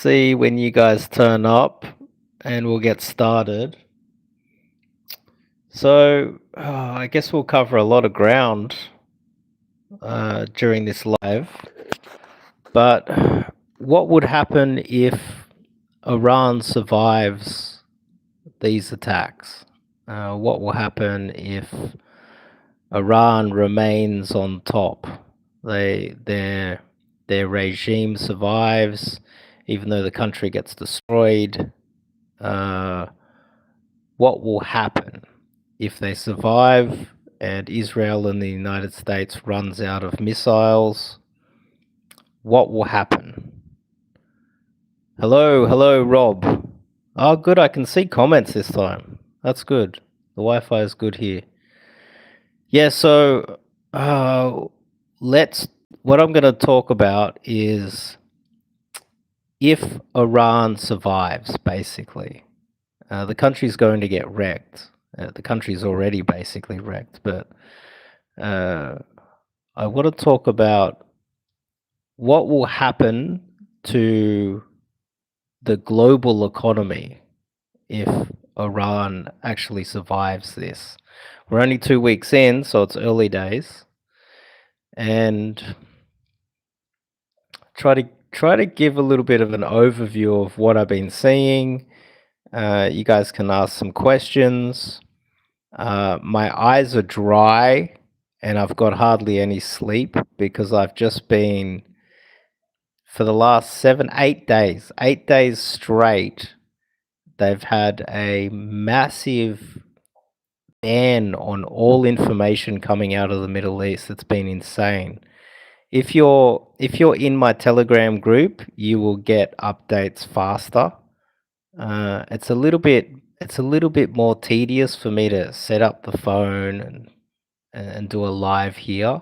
See when you guys turn up and we'll get started. So, I guess we'll cover a lot of ground during this live. But what would happen if Iran survives these attacks? What will happen if Iran remains on top? Their regime survives, even though the country gets destroyed. What will happen if they survive and Israel and the United States runs out of missiles? What will happen? Hello, Rob. Oh, good. I can see comments this time. That's good. The Wi-Fi is good here. Yeah. So, what I'm going to talk about is if Iran survives, basically. The country's going to get wrecked. The country's already basically wrecked, but I want to talk about what will happen to the global economy if Iran actually survives this. We're only 2 weeks in, so it's early days, and try to give a little bit of an overview of what I've been seeing. You guys can ask some questions. My eyes are dry and I've got hardly any sleep because I've just been, for the last 8 days straight, they've had a massive ban on all information coming out of the Middle East. It's been insane. If you're in my Telegram group, you will get updates faster. It's a little bit more tedious for me to set up the phone and do a live here.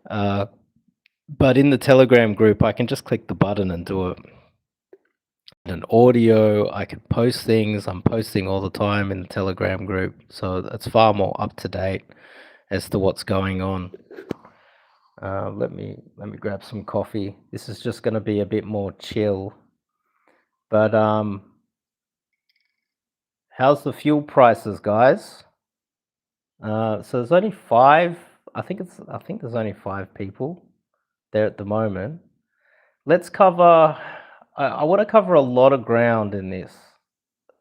But in the Telegram group, I can just click the button and do an audio. I can post things. I'm posting all the time in the Telegram group, so it's far more up to date as to what's going on. Let me grab some coffee. This is just going to be a bit more chill. But how's the fuel prices, guys? So there's only 5. I think there's only 5 people there at the moment. Let's cover. I want to cover a lot of ground in this.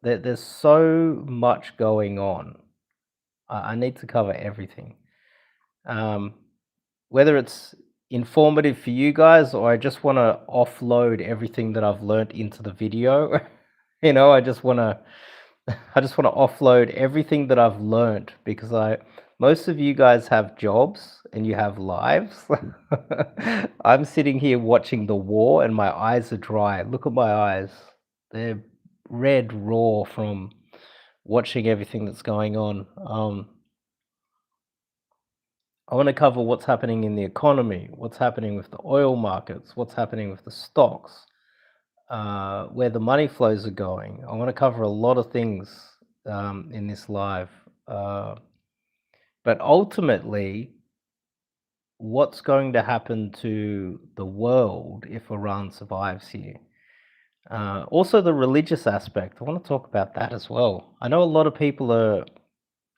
There's so much going on. I need to cover everything. Whether it's informative for you guys or I just want to offload everything that I've learned into the video. I just want to offload everything that I've learned because most of you guys have jobs and you have lives. I'm sitting here watching the war and my eyes are dry. Look at my eyes. They're red raw from watching everything that's going on. I want to cover what's happening in the economy, what's happening with the oil markets, what's happening with the stocks, where the money flows are going. I want to cover a lot of things in this live. But ultimately, what's going to happen to the world if Iran survives here? Also, the religious aspect. I want to talk about that as well. I know a lot of people are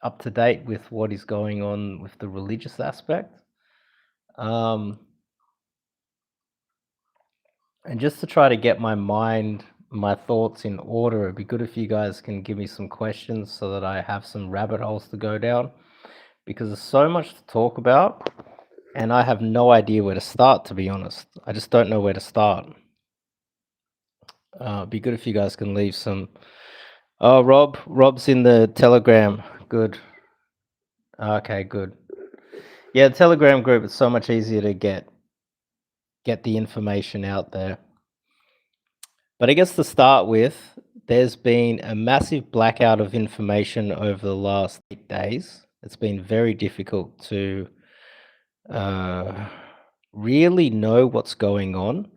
up to date with what is going on with the religious aspect. And just to try to get my thoughts in order, it'd be good if you guys can give me some questions so that I have some rabbit holes to go down, because there's so much to talk about and I have no idea where to start, to be honest. I just don't know where to start. It'd be good if you guys can leave some. Oh, Rob's in the Telegram. Good. Okay, good. Yeah, the Telegram group is so much easier to get the information out there. But I guess to start with, there's been a massive blackout of information over the last 8 days. It's been very difficult to really know what's going on.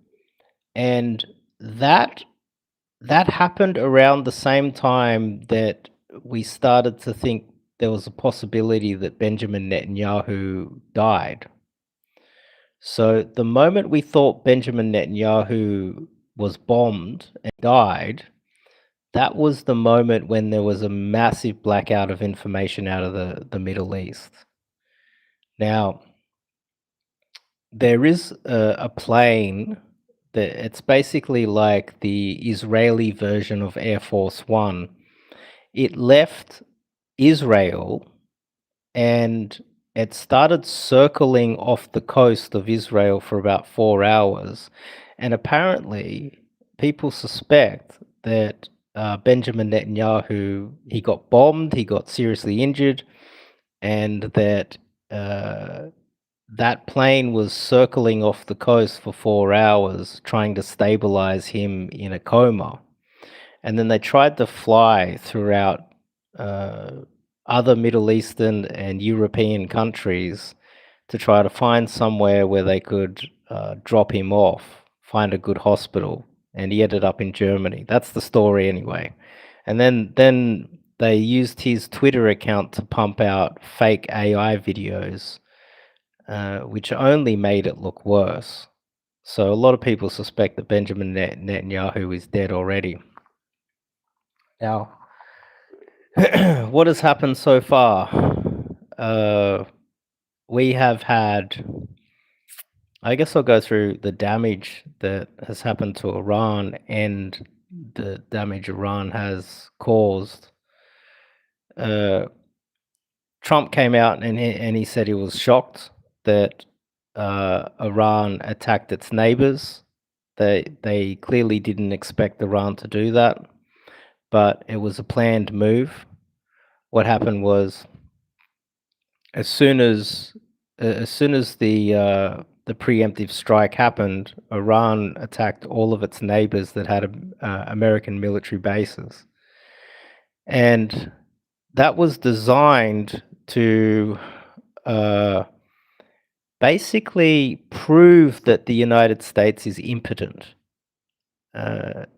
And that happened around the same time that we started to think there was a possibility that Benjamin Netanyahu died. So the moment we thought Benjamin Netanyahu was bombed and died, that was the moment when there was a massive blackout of information out of the Middle East. Now, there is a plane that it's basically like the Israeli version of Air Force One. It left Israel and it started circling off the coast of Israel for about 4 hours. And apparently, people suspect that Benjamin Netanyahu, he got bombed, he got seriously injured, and that that plane was circling off the coast for 4 hours, trying to stabilize him in a coma. And then they tried to fly throughout other Middle Eastern and European countries to try to find somewhere where they could drop him off, find a good hospital, and he ended up in Germany. That's the story anyway. And then they used his Twitter account to pump out fake AI videos, which only made it look worse. So a lot of people suspect that Benjamin Netanyahu is dead already. Now, what has happened so far? We have had, I guess I'll go through the damage that has happened to Iran and the damage Iran has caused. Trump came out and he said he was shocked that Iran attacked its neighbors. They clearly didn't expect Iran to do that, but it was a planned move. What happened was, as soon as the preemptive strike happened, Iran attacked all of its neighbors that had American military bases, and that was designed to basically prove that the United States is impotent.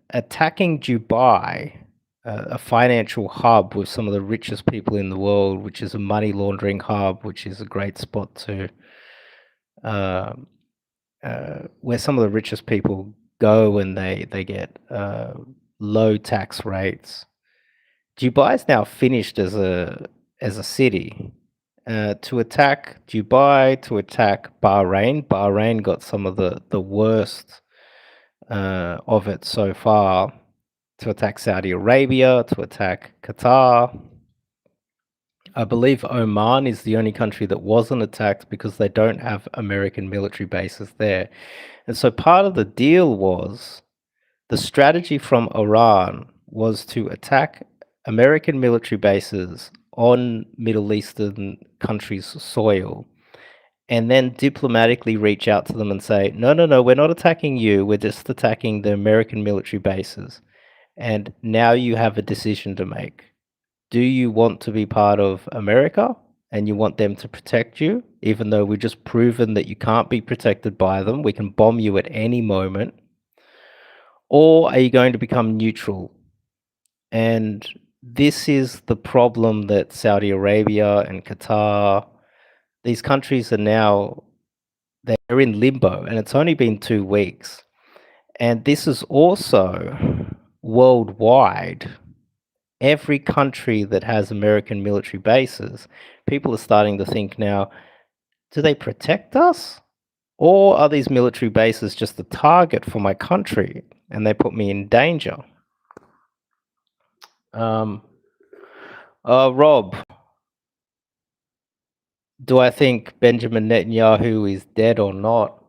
Attacking Dubai, a financial hub with some of the richest people in the world, which is a money laundering hub, which is a great spot to where some of the richest people go and they get low tax rates. Dubai is now finished as a city. To attack Dubai, to attack Bahrain. Bahrain got some of the worst of it so far. To attack Saudi Arabia, to attack Qatar. I believe Oman is the only country that wasn't attacked because they don't have American military bases there. And so part of the deal was, the strategy from Iran was to attack American military bases on Middle Eastern countries' soil, and then diplomatically reach out to them and say, no, we're not attacking you, we're just attacking the American military bases. And now you have a decision to make. Do you want to be part of America and you want them to protect you, even though we've just proven that you can't be protected by them, we can bomb you at any moment? Or are you going to become neutral? And this is the problem that Saudi Arabia and Qatar, these countries are now, they're in limbo, and it's only been 2 weeks. And this is also worldwide. Every country that has American military bases, people are starting to think now, do they protect us? Or are these military bases just a target for my country and they put me in danger? Rob, do I think Benjamin Netanyahu is dead or not?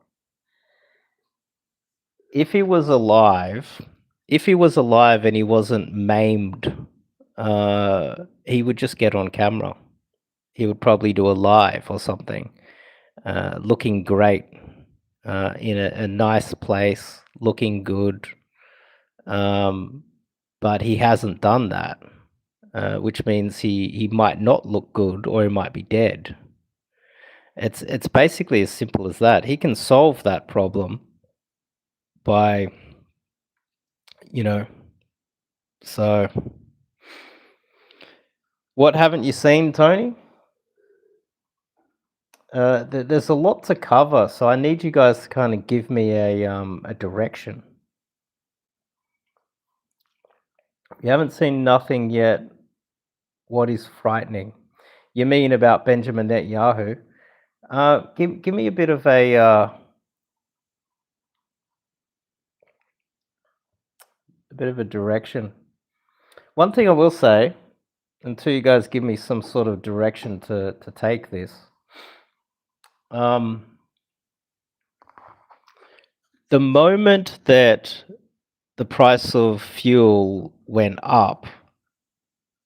If he was alive and he wasn't maimed, he would just get on camera. He would probably do a live or something, looking great, in a nice place, looking good. But he hasn't done that, which means he might not look good, or he might be dead. It's basically as simple as that. He can solve that problem by, so what haven't you seen, Tony? There's a lot to cover, so I need you guys to kind of give me a direction. You haven't seen nothing yet. What is frightening? You mean about Benjamin Netanyahu? Give me a bit of a direction. One thing I will say, until you guys give me some sort of direction to take this, the moment that the price of fuel went up,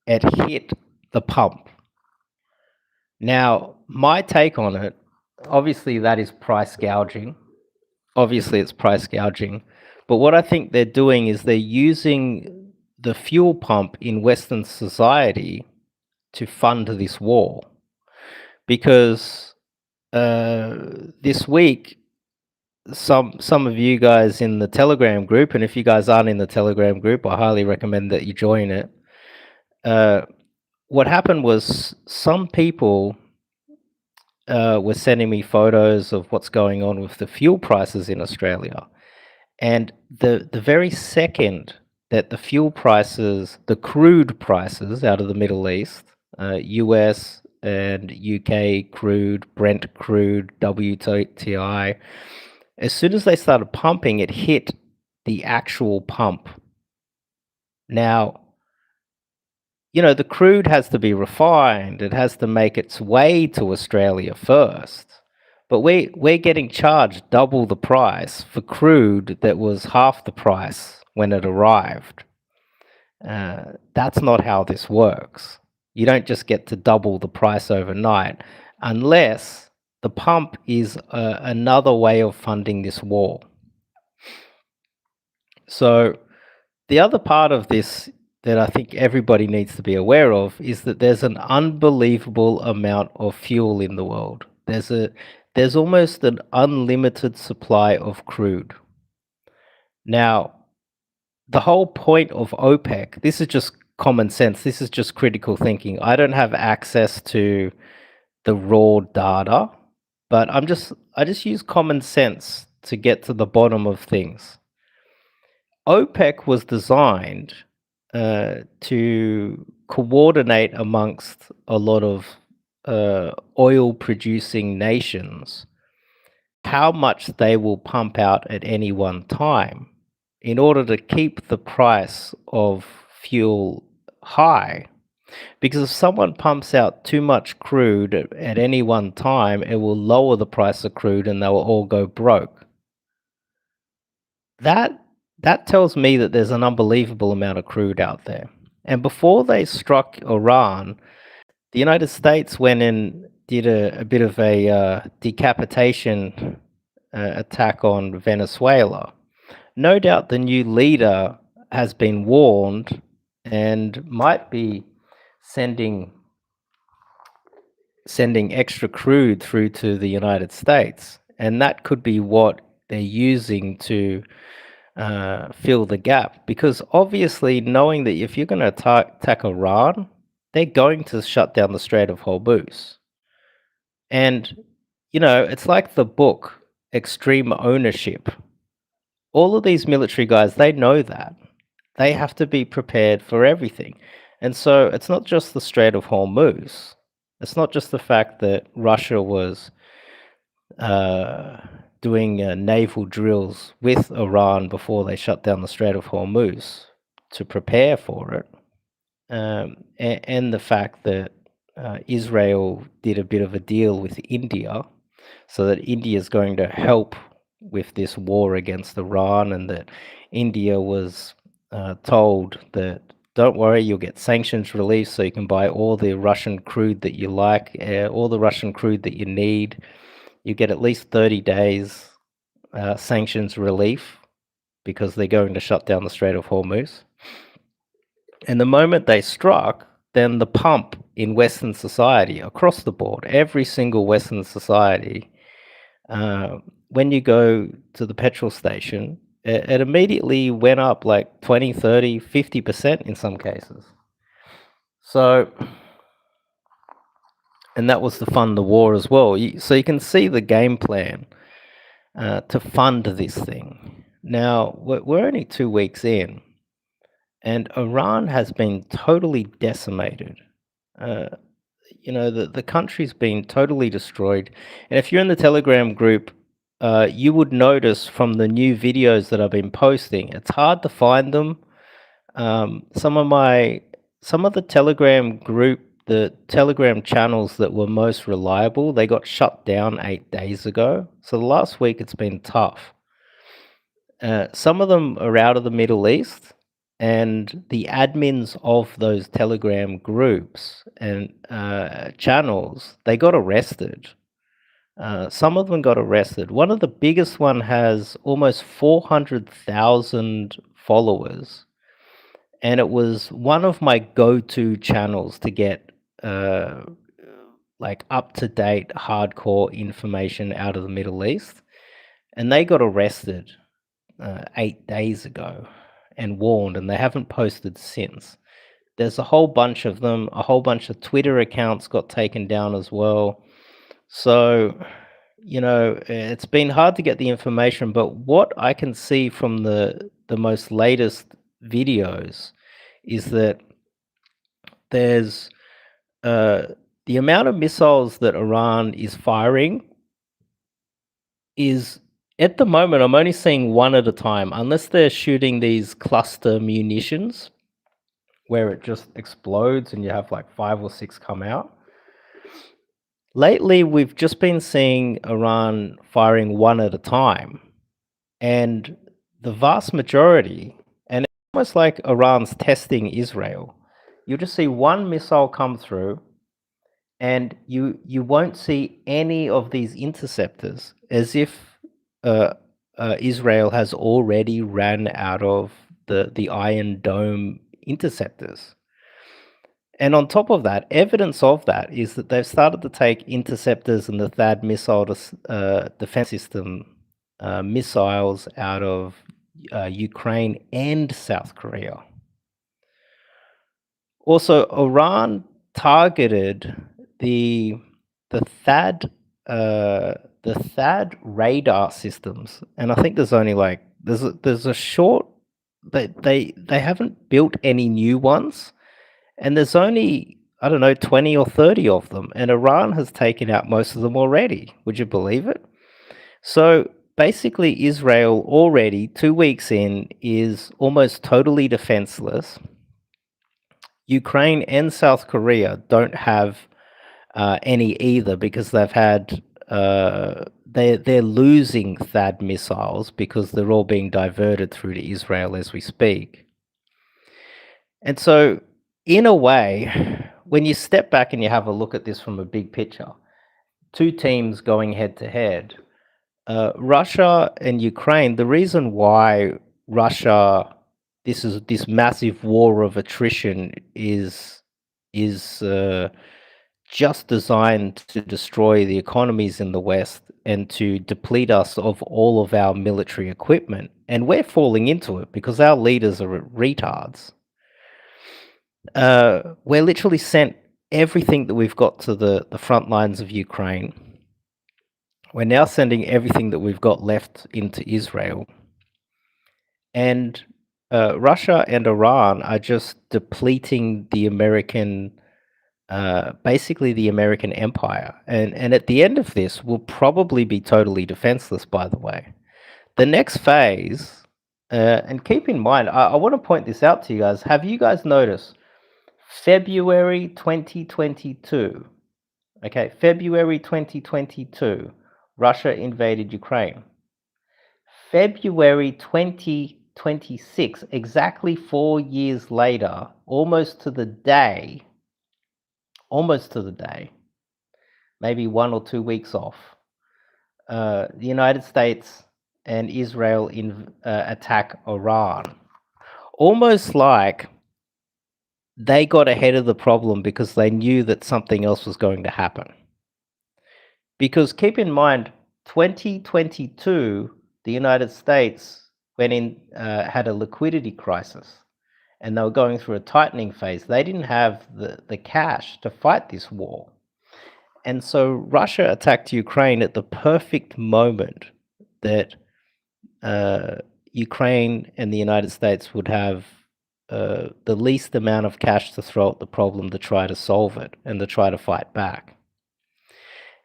it hit the pump. Now, my take on it, obviously that is price gouging. Obviously it's price gouging. But what I think they're doing is they're using the fuel pump in Western society to fund this war. Because this week, some of you guys in the Telegram group, and if you guys aren't in the Telegram group, I highly recommend that you join it. What happened was some people were sending me photos of what's going on with the fuel prices in Australia. And the very second that the fuel prices, the crude prices out of the Middle East, US and UK crude, Brent crude, WTI, as soon as they started pumping, it hit the actual pump. Now, you know, the crude has to be refined. It has to make its way to Australia first. But we're getting charged double the price for crude that was half the price when it arrived. That's not how this works. You don't just get to double the price overnight unless the pump is another way of funding this war. So the other part of this that I think everybody needs to be aware of is that there's an unbelievable amount of fuel in the world. There's almost an unlimited supply of crude. Now, the whole point of OPEC, this is just common sense, this is just critical thinking. I don't have access to the raw data, but I just use common sense to get to the bottom of things. OPEC was designed to coordinate amongst a lot of oil producing nations how much they will pump out at any one time in order to keep the price of fuel high. Because if someone pumps out too much crude at any one time, it will lower the price of crude and they will all go broke. That tells me that there's an unbelievable amount of crude out there. And before they struck Iran, the United States went and did a bit of a decapitation attack on Venezuela. No doubt the new leader has been warned and might be sending extra crude through to the United States. And that could be what they're using to fill the gap. Because obviously, knowing that if you're going to attack Iran, they're going to shut down the Strait of Hormuz. And, you know, it's like the book, Extreme Ownership. All of these military guys, they know that. They have to be prepared for everything. And so it's not just the Strait of Hormuz. It's not just the fact that Russia was doing naval drills with Iran before they shut down the Strait of Hormuz to prepare for it. And the fact that Israel did a bit of a deal with India so that India is going to help with this war against Iran, and that India was told that don't worry, you'll get sanctions relief so you can buy all the Russian crude that you like, all the Russian crude that you need. You get at least 30 days sanctions relief because they're going to shut down the Strait of Hormuz. And the moment they struck, then the pump in Western society, across the board, every single Western society, when you go to the petrol station, it immediately went up like 20, 30, 50% in some cases. So, and that was to fund the war as well. So you can see the game plan to fund this thing. Now, we're only 2 weeks in, and Iran has been totally decimated. Uh, the country's been totally destroyed. And if you're in the Telegram group, you would notice from the new videos that I've been posting, it's hard to find them. Some of the the Telegram channels that were most reliable, they got shut down 8 days ago. So the last week it's been tough. Some of them are out of the Middle East, and the admins of those Telegram groups and channels, they got arrested. Some of them got arrested. One of the biggest one has almost 400,000 followers, and it was one of my go-to channels to get like up-to-date hardcore information out of the Middle East, and they got arrested 8 days ago and warned, and they haven't posted since. There's a whole bunch of them. A whole bunch of Twitter accounts got taken down as well. So, it's been hard to get the information, but what I can see from the most latest videos is that there's the amount of missiles that Iran is firing is, at the moment, I'm only seeing one at a time, unless they're shooting these cluster munitions where it just explodes and you have like 5 or 6 come out. Lately, we've just been seeing Iran firing one at a time, and the vast majority, and it's almost like Iran's testing Israel. You'll just see one missile come through, and you won't see any of these interceptors, as if Israel has already ran out of the Iron Dome interceptors. And on top of that, evidence of that is that they've started to take interceptors and the THAAD missile defense system missiles out of Ukraine and South Korea. Also, Iran targeted the THAAD radar systems, and I think there's only like there's a short, they haven't built any new ones. And there's only, I don't know, 20 or 30 of them, and Iran has taken out most of them already. Would you believe it? So basically, Israel already, 2 weeks in, is almost totally defenseless. Ukraine and South Korea don't have any either, because they've had, they're losing THAAD missiles because they're all being diverted through to Israel as we speak. And so, in a way, when you step back and you have a look at this from a big picture, 2 teams going head to head, Russia and Ukraine, the reason why Russia, this massive war of attrition is just designed to destroy the economies in the West and to deplete us of all of our military equipment. And we're falling into it because our leaders are retards. We're literally sent everything that we've got to the front lines of Ukraine. We're now sending everything that we've got left into Israel. And Russia and Iran are just depleting the American, basically the American empire. And at the end of this, we'll probably be totally defenseless, by the way. The next phase, and keep in mind, I want to point this out to you guys. Have you guys noticed February 2022, okay, February 2022, Russia invaded Ukraine. February 2026, exactly 4 years later, almost to the day, maybe 1 or 2 weeks off, the United States and Israel attack Iran. Almost like they got ahead of the problem because they knew that something else was going to happen. Because keep in mind, 2022, the United States had a liquidity crisis, and they were going through a tightening phase. They didn't have the cash to fight this war. And so Russia attacked Ukraine at the perfect moment that Ukraine and the United States would have the least amount of cash to throw at the problem to try to solve it and to try to fight back.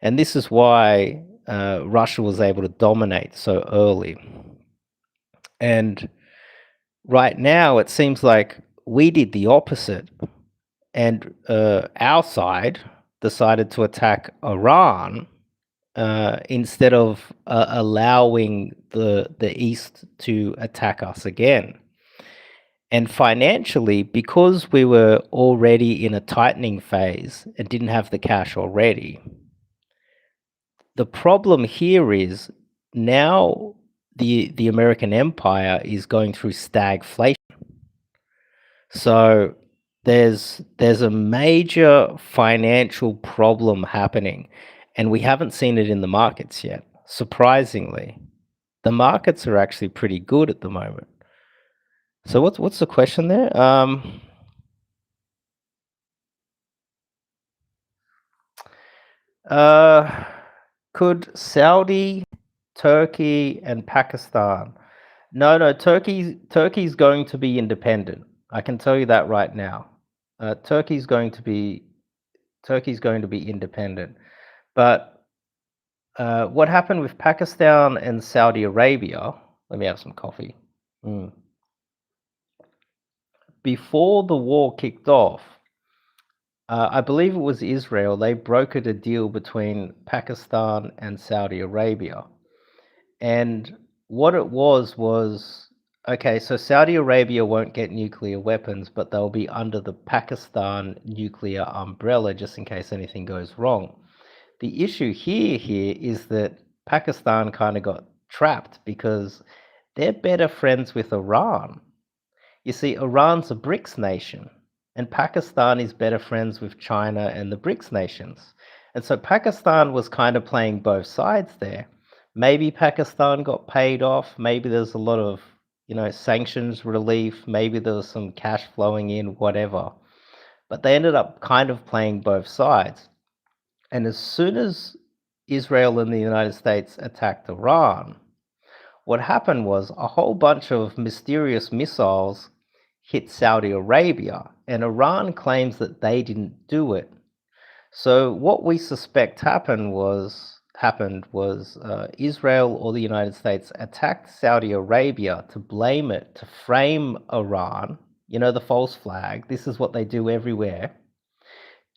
And this is why Russia was able to dominate so early. And right now, it seems like we did the opposite, and our side decided to attack Iran instead of allowing the East to attack us again. And financially, because we were already in a tightening phase and didn't have the cash already, the problem here is now the American empire is going through stagflation. So there's a major financial problem happening, and we haven't seen it in the markets yet. Surprisingly, the markets are actually pretty good at the moment. So what's the question there? Could Saudi, Turkey, and Pakistan? No. Turkey's going to be independent. I can tell you that right now. Turkey's going to be independent. But what happened with Pakistan and Saudi Arabia? Let me have some coffee. Before the war kicked off, I believe it was Israel. They brokered a deal between Pakistan and Saudi Arabia. And what it was, okay, so Saudi Arabia won't get nuclear weapons, but they'll be under the Pakistan nuclear umbrella just in case anything goes wrong. The issue here is that Pakistan kind of got trapped because they're better friends with Iran. You see, Iran's a BRICS nation, and Pakistan is better friends with China and the BRICS nations. And so Pakistan was kind of playing both sides there. Maybe Pakistan got paid off. Maybe there's a lot of, sanctions relief. Maybe there was some cash flowing in, whatever. But they ended up kind of playing both sides. And as soon as Israel and the United States attacked Iran, what happened was a whole bunch of mysterious missiles hit Saudi Arabia, and Iran claims that they didn't do it. So what we suspect happened was Israel or the United States attacked Saudi Arabia to blame it, to frame Iran, the false flag. This is what they do everywhere,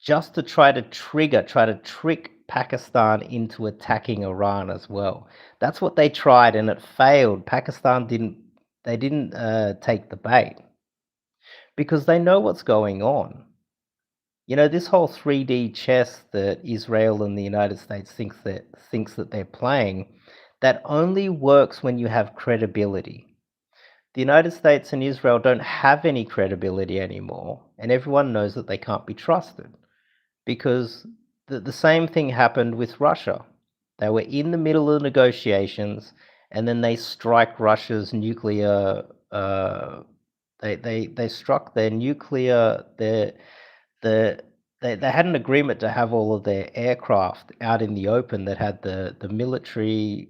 just to try to trick Pakistan into attacking Iran as well. That's what they tried, and it failed. Pakistan didn't take the bait because they know what's going on. This whole 3D chess that Israel and the United States thinks that they're playing, that only works when you have credibility. The United States and Israel don't have any credibility anymore, and everyone knows that they can't be trusted because the same thing happened with Russia. They were in the middle of negotiations, and then they strike Russia's nuclear. They struck their nuclear. They had an agreement to have all of their aircraft out in the open that had the military.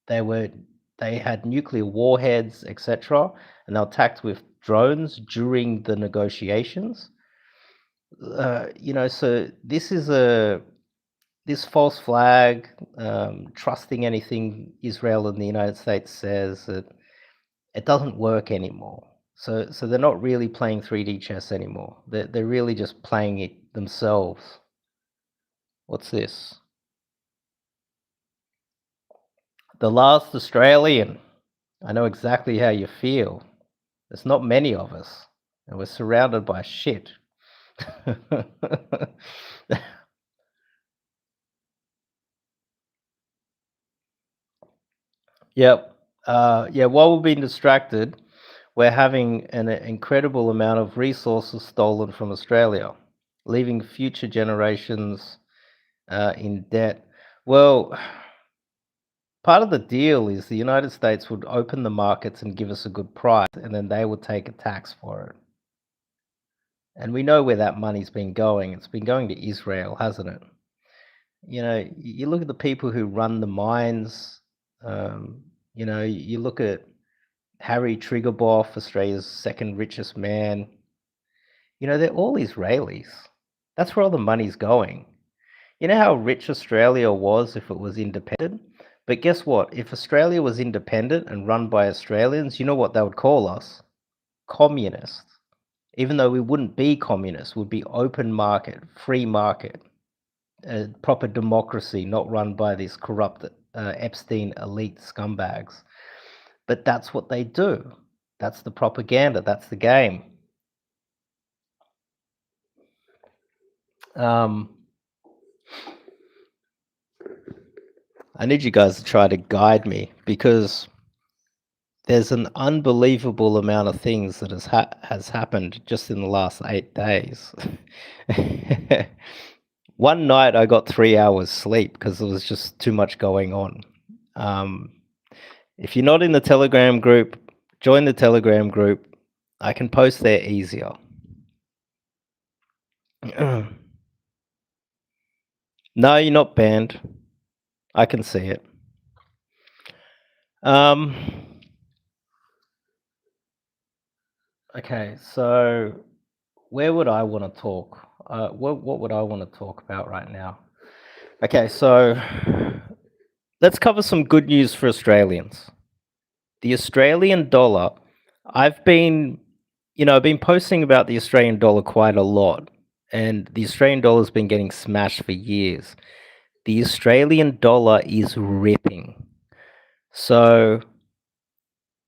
They had nuclear warheads, etc., and they were attacked with drones during the negotiations. So this is this false flag, trusting anything Israel and the United States says, that it doesn't work anymore. So they're not really playing 3D chess anymore. They're really just playing it themselves. What's this? The last Australian. I know exactly how you feel. There's not many of us, and we're surrounded by shit. Yep. While we've been distracted, we're having an incredible amount of resources stolen from Australia, leaving future generations in debt. Well, part of the deal is the United States would open the markets and give us a good price, and then they would take a tax for it. And we know where that money's been going. It's been going to Israel, hasn't it? You look at the people who run the mines. You look at Harry Triguboff, Australia's second richest man. They're all Israelis. That's where all the money's going. You know how rich Australia was if it was independent? But guess what? If Australia was independent and run by Australians, you know what they would call us? Communists. Even though we wouldn't be communists, we'd be open market, free market, proper democracy, not run by these corrupt Epstein elite scumbags. But that's what they do. That's the propaganda. That's the game. I need you guys to try to guide me because there's an unbelievable amount of things that has happened just in the last 8 days. One night I got 3 hours sleep because there was just too much going on. If you're not in the Telegram group, join the Telegram group. I can post there easier. No, you're not banned. I can see it. Okay, so where would I want to talk? What would I want to talk about right now? Okay, so let's cover some good news for Australians. The Australian dollar, I've been posting about the Australian dollar quite a lot, and the Australian dollar's been getting smashed for years. The Australian dollar is ripping. So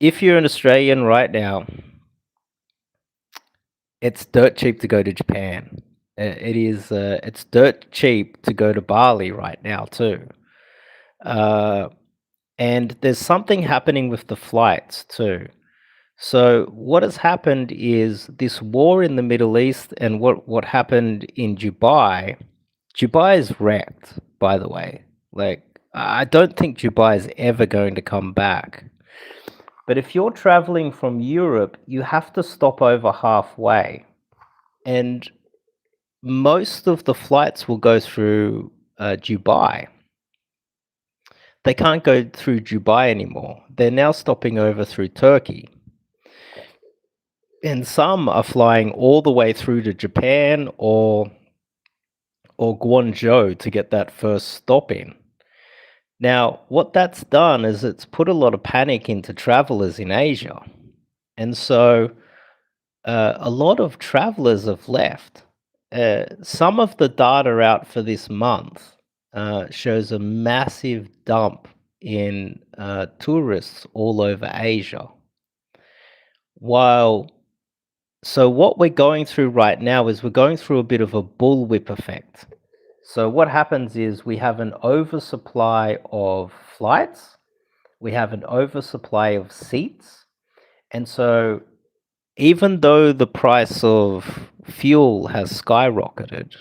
if you're an Australian right now, it's dirt cheap to go to Japan. It's dirt cheap to go to Bali right now too. And there's something happening with the flights too. So what has happened is this war in the Middle East and what happened in Dubai. Dubai is wrecked, by the way. Like, I don't think Dubai is ever going to come back. But if you're traveling from Europe, you have to stop over halfway. And most of the flights will go through Dubai. They can't go through Dubai anymore. They're now stopping over through Turkey. And some are flying all the way through to Japan or Guangzhou to get that first stop in. Now, what that's done is it's put a lot of panic into travelers in Asia. And so a lot of travelers have left. Some of the data out for this month shows a massive dump in tourists all over Asia. So what we're going through right now is we're going through a bit of a bullwhip effect. So what happens is we have an oversupply of flights, we have an oversupply of seats, and so even though the price of fuel has skyrocketed,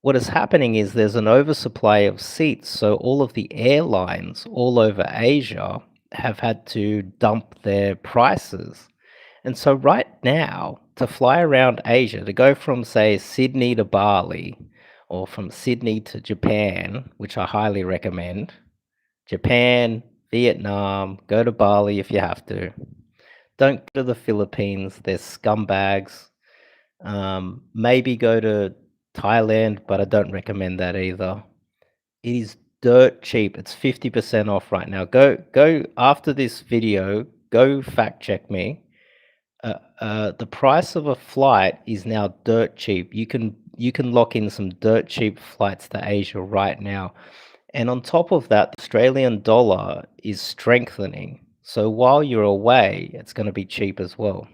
what is happening is there's an oversupply of seats, so all of the airlines all over Asia have had to dump their prices. And so right now, to fly around Asia, to go from, say, Sydney to Bali, or from Sydney to Japan, which I highly recommend, Japan, Vietnam, go to Bali if you have to. Don't go to the Philippines, they're scumbags. Maybe go to Thailand, but I don't recommend that either. It is dirt cheap. It's 50% off right now. Go after this video, go fact check me. The price of a flight is now dirt cheap. You can lock in some dirt cheap flights to Asia right now. And on top of that, the Australian dollar is strengthening. So while you're away, it's going to be cheap as well.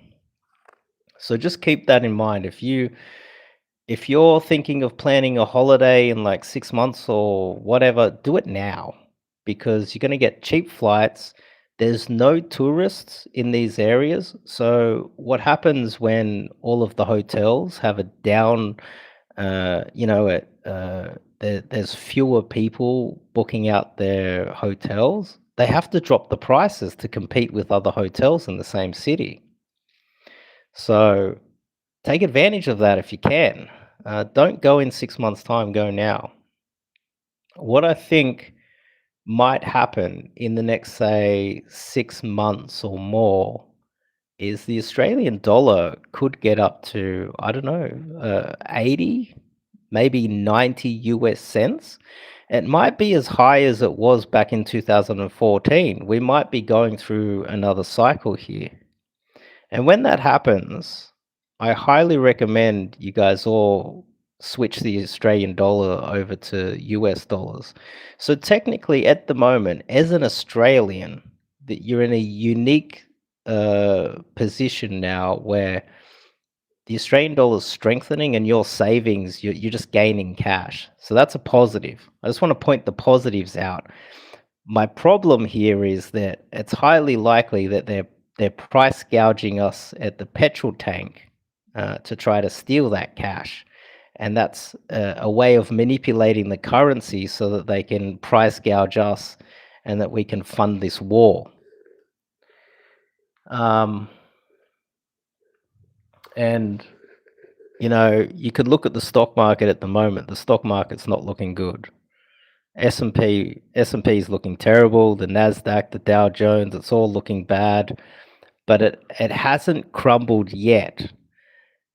So just keep that in mind. If you're thinking of planning a holiday in like 6 months or whatever, do it now because you're going to get cheap flights. There's no tourists in these areas. So what happens when all of the hotels have a down, there's fewer people booking out their hotels. They have to drop the prices to compete with other hotels in the same city. So take advantage of that if you can. Don't go in 6 months' time, go now. What I think might happen in the next, say, 6 months or more is the Australian dollar could get up to, I don't know, 80, maybe 90 US cents. It might be as high as it was back in 2014. We might be going through another cycle here. And when that happens, I highly recommend you guys all switch the Australian dollar over to US dollars. So technically, at the moment, as an Australian, that you're in a unique position now where the Australian dollar is strengthening and your savings, you're just gaining cash. So that's a positive. I just want to point the positives out. My problem here is that it's highly likely that they're price gouging us at the petrol tank to try to steal that cash. And that's a way of manipulating the currency so that they can price gouge us and that we can fund this war. And, you know, you could look at the stock market at the moment. The stock market's not looking good. S&P is looking terrible. The NASDAQ, the Dow Jones, it's all looking bad. But it hasn't crumbled yet.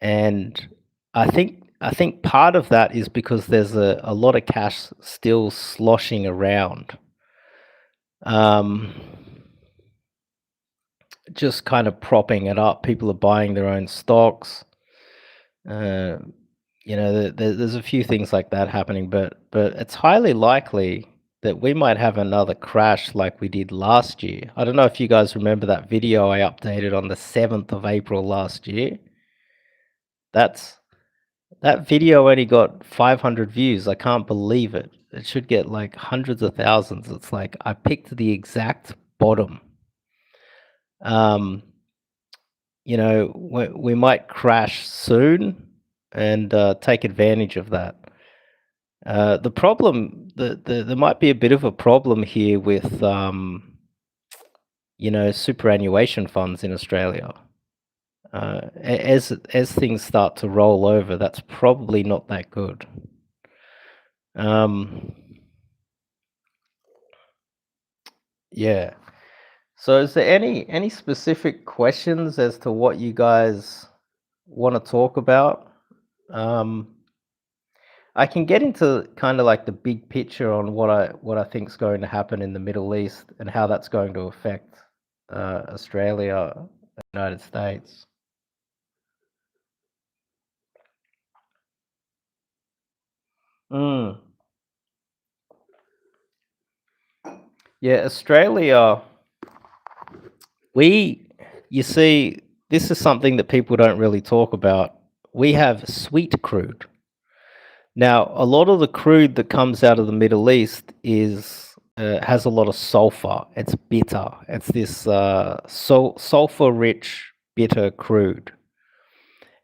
And I think part of that is because there's a lot of cash still sloshing around. Just kind of propping it up. People are buying their own stocks. You know, there's a few things like that happening, but it's highly likely that we might have another crash like we did last year. I don't know if you guys remember that video I updated on the 7th of April last year. That video only got 500 views. I can't believe it. It should get like hundreds of thousands. It's like I picked the exact bottom. You know, we might crash soon and take advantage of that. The problem, there might be a bit of a problem here with, you know, superannuation funds in Australia. As things start to roll over, that's probably not that good. Yeah. So is there any specific questions as to what you guys want to talk about? I can get into kind of like the big picture on what I think is going to happen in the Middle East and how that's going to affect Australia, the United States. Yeah, Australia. You see, this is something that people don't really talk about. We have sweet crude. Now, a lot of the crude that comes out of the Middle East has a lot of sulfur. It's bitter. It's this sulfur-rich, bitter crude.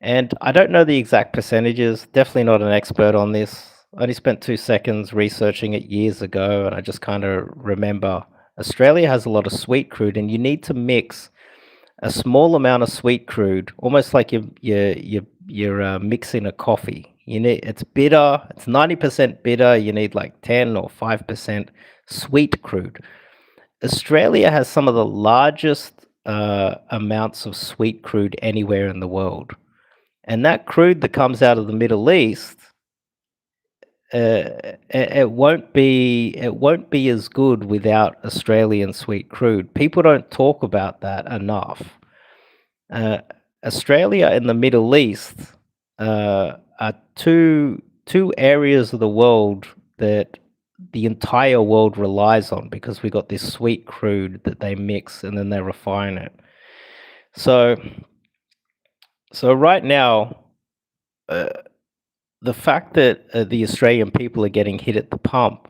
And I don't know the exact percentages. Definitely not an expert on this. I only spent 2 seconds researching it years ago, and I just kind of remember Australia has a lot of sweet crude, and you need to mix a small amount of sweet crude, almost like you're mixing a coffee. It's bitter. It's 90% bitter. You need like 10 or 5% sweet crude. Australia has some of the largest amounts of sweet crude anywhere in the world, and that crude that comes out of the Middle East, it won't be as good without Australian sweet crude. People don't talk about that enough. Australia and the Middle East are two areas of the world that the entire world relies on because we got this sweet crude that they mix and then they refine it. So right now, the fact that the Australian people are getting hit at the pump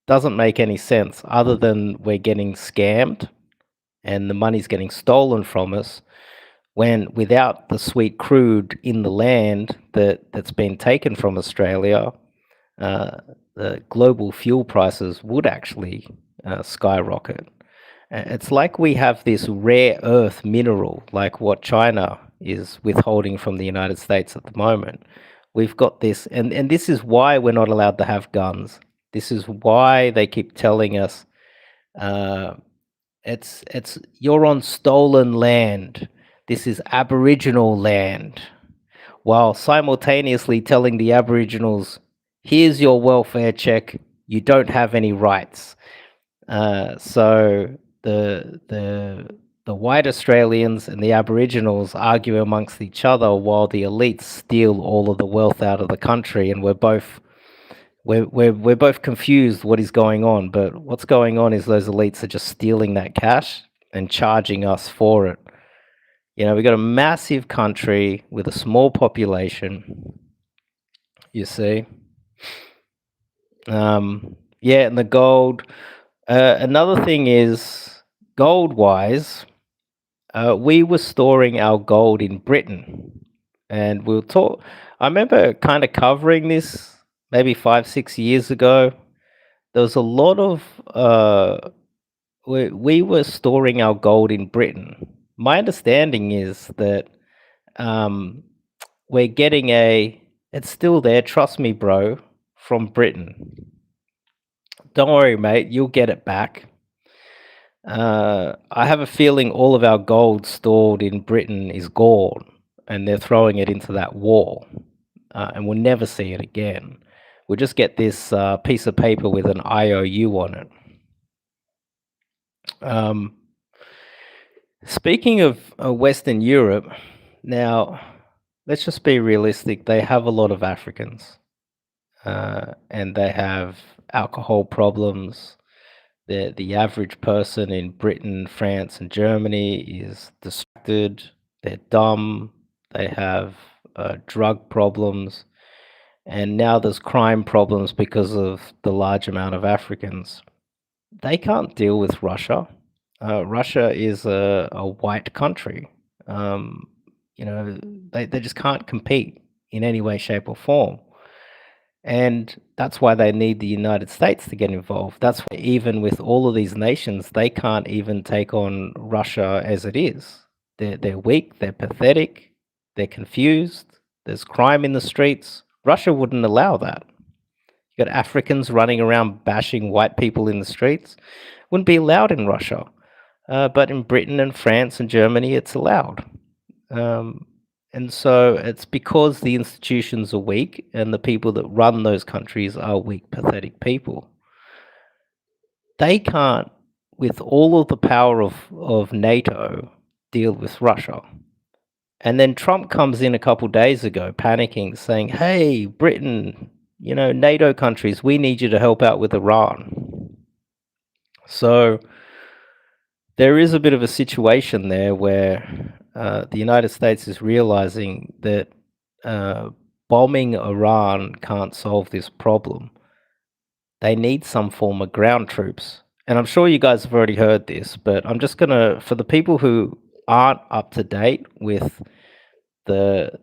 doesn't make any sense other than we're getting scammed and the money's getting stolen from us, when without the sweet crude in the land that's been taken from Australia, the global fuel prices would actually skyrocket. It's like we have this rare earth mineral, like what China is withholding from the United States at the moment. We've got this, and this is why we're not allowed to have guns. This is why they keep telling us it's you're on stolen land. This is Aboriginal land, while simultaneously telling the Aboriginals, here's your welfare check, you don't have any rights. So the white Australians and the Aboriginals argue amongst each other while the elites steal all of the wealth out of the country, and we're both confused what is going on. But what's going on is those elites are just stealing that cash and charging us for it. You know, we've got a massive country with a small population, you see. Yeah, and the gold. Another thing is, gold-wise, we were storing our gold in Britain, and we'll talk. I remember kind of covering this maybe 5-6 years ago. There was a lot of we were storing our gold in Britain. My understanding is that we're getting it's still there, trust me, bro, from Britain. Don't worry, mate, you'll get it back. I have a feeling all of our gold stored in Britain is gone, and they're throwing it into that wall, and we'll never see it again. We'll just get this piece of paper with an IOU on it. Speaking of Western Europe, now let's just be realistic. They have a lot of Africans, and they have alcohol problems. The average person in Britain, France, and Germany is distracted. They're dumb. They have drug problems, and now there's crime problems because of the large amount of Africans. They can't deal with Russia. Russia is a white country. You know, they just can't compete in any way, shape, or form. And that's why they need the United States to get involved. That's why even with all of these nations, they can't even take on Russia as it is. They're weak, they're pathetic, they're confused, there's crime in the streets. Russia wouldn't allow that. You got Africans running around bashing white people in the streets. Wouldn't be allowed in Russia. But in Britain and France and Germany, it's allowed. And so it's because the institutions are weak and the people that run those countries are weak, pathetic people. They can't, with all of the power of NATO, deal with Russia. And then Trump comes in a couple days ago panicking, saying, hey, Britain, you know, NATO countries, we need you to help out with Iran. So there is a bit of a situation there where the United States is realizing that bombing Iran can't solve this problem. They need some form of ground troops. And I'm sure you guys have already heard this, but I'm just going to, for the people who aren't up to date with the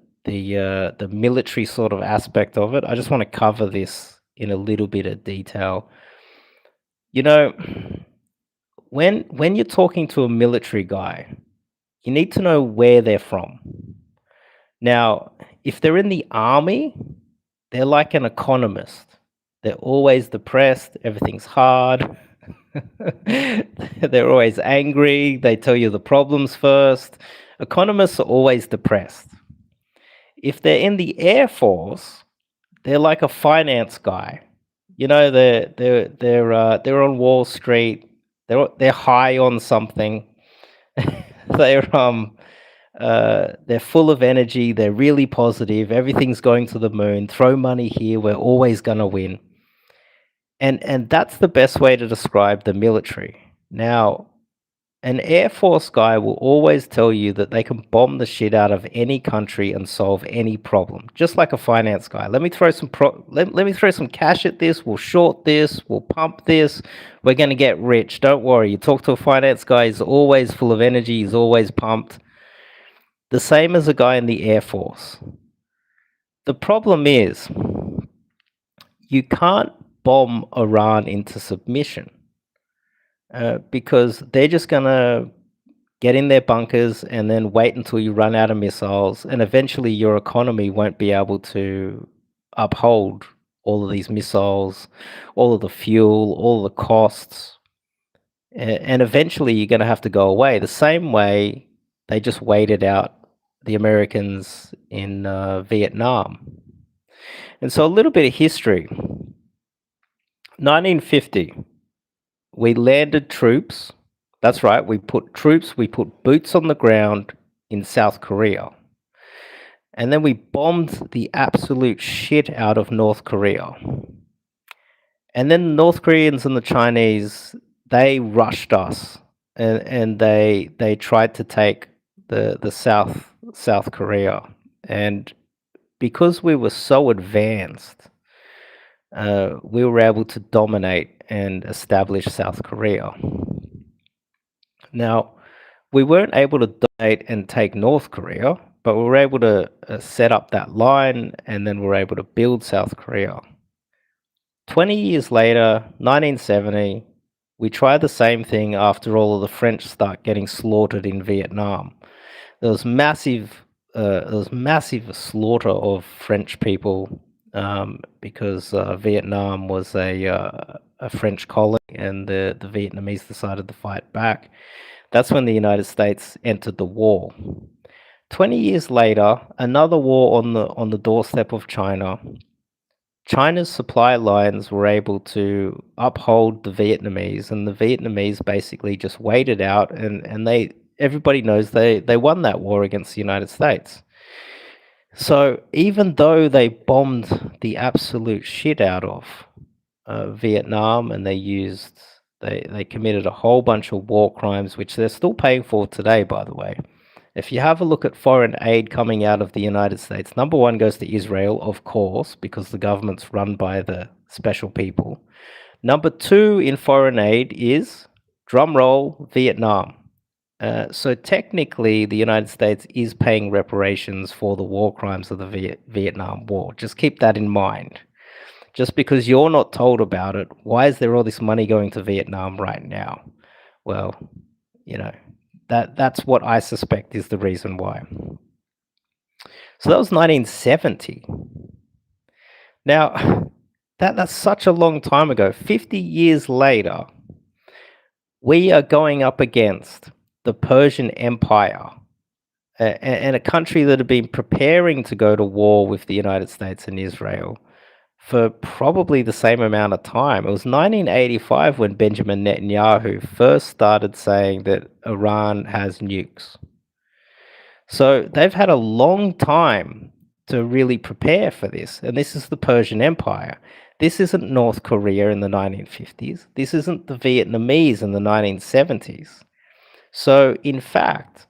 military sort of aspect of it, I just want to cover this in a little bit of detail. You know, when you're talking to a military guy, you need to know where they're from. Now, if they're in the army, they're like an economist. They're always depressed, everything's hard. They're always angry, they tell you the problems first. Economists are always depressed. If they're in the Air Force, they're like a finance guy. You know, they're on Wall Street. They're high on something. They're full of energy. They're really positive. Everything's going to the moon. Throw money here. We're always gonna win. And that's the best way to describe the military. Now, an Air Force guy will always tell you that they can bomb the shit out of any country and solve any problem, just like a finance guy. Let me throw some let me throw some cash at this. We'll short this. We'll pump this. We're going to get rich. Don't worry. You talk to a finance guy, he's always full of energy. He's always pumped. The same as a guy in the Air Force. The problem is you can't bomb Iran into submission. Because they're just going to get in their bunkers and then wait until you run out of missiles, and eventually your economy won't be able to uphold all of these missiles, all of the fuel, all of the costs, and eventually you're going to have to go away. The same way they just waited out the Americans in Vietnam. And so a little bit of history. 1950, we landed troops. That's right, we put boots on the ground in South Korea. And then we bombed the absolute shit out of North Korea. And then the North Koreans and the Chinese, they rushed us, and they tried to take the South Korea. And because we were so advanced, we were able to dominate and establish South Korea. Now, we weren't able to dominate and take North Korea, but we were able to set up that line, and then we were able to build South Korea. 20 years later, 1970, we try the same thing after all of the French start getting slaughtered in Vietnam. There was massive slaughter of French people because Vietnam was a French colony, and the Vietnamese decided to fight back. That's when the United States entered the war. 20 years later, another war on the doorstep of China. China's supply lines were able to uphold the Vietnamese, and the Vietnamese basically just waited out, and everybody knows they won that war against the United States. So even though they bombed the absolute shit out of Vietnam, and they committed a whole bunch of war crimes, which they're still paying for today, by the way. If you have a look at foreign aid coming out of the United States, number one goes to Israel, of course, because the government's run by the special people. Number two in foreign aid is, drumroll, Vietnam. So technically, the United States is paying reparations for the war crimes of the Vietnam War. Just keep that in mind. Just because you're not told about it, why is there all this money going to Vietnam right now? Well, that's what I suspect is the reason why. So that was 1970. Now, that's such a long time ago. 50 years later, we are going up against the Persian Empire, and a country that had been preparing to go to war with the United States and Israel for probably the same amount of time. It was 1985 when Benjamin Netanyahu first started saying that Iran has nukes. So they've had a long time to really prepare for this. And this is the Persian Empire. This isn't North Korea in the 1950s. This isn't the Vietnamese in the 1970s. So in fact,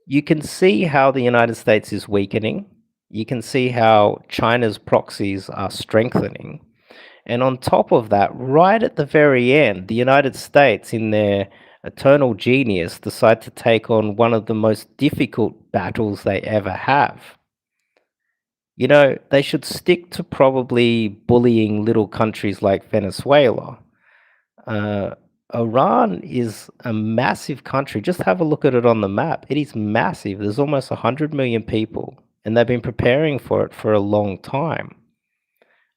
you can see how the United States is weakening. You can see how China's proxies are strengthening. And on top of that, right at the very end, the United States, in their eternal genius, decide to take on one of the most difficult battles they ever have. They should stick to probably bullying little countries like Venezuela. Iran is a massive country. Just have a look at it on the map. It is massive. There's almost 100 million people, and they've been preparing for it for a long time.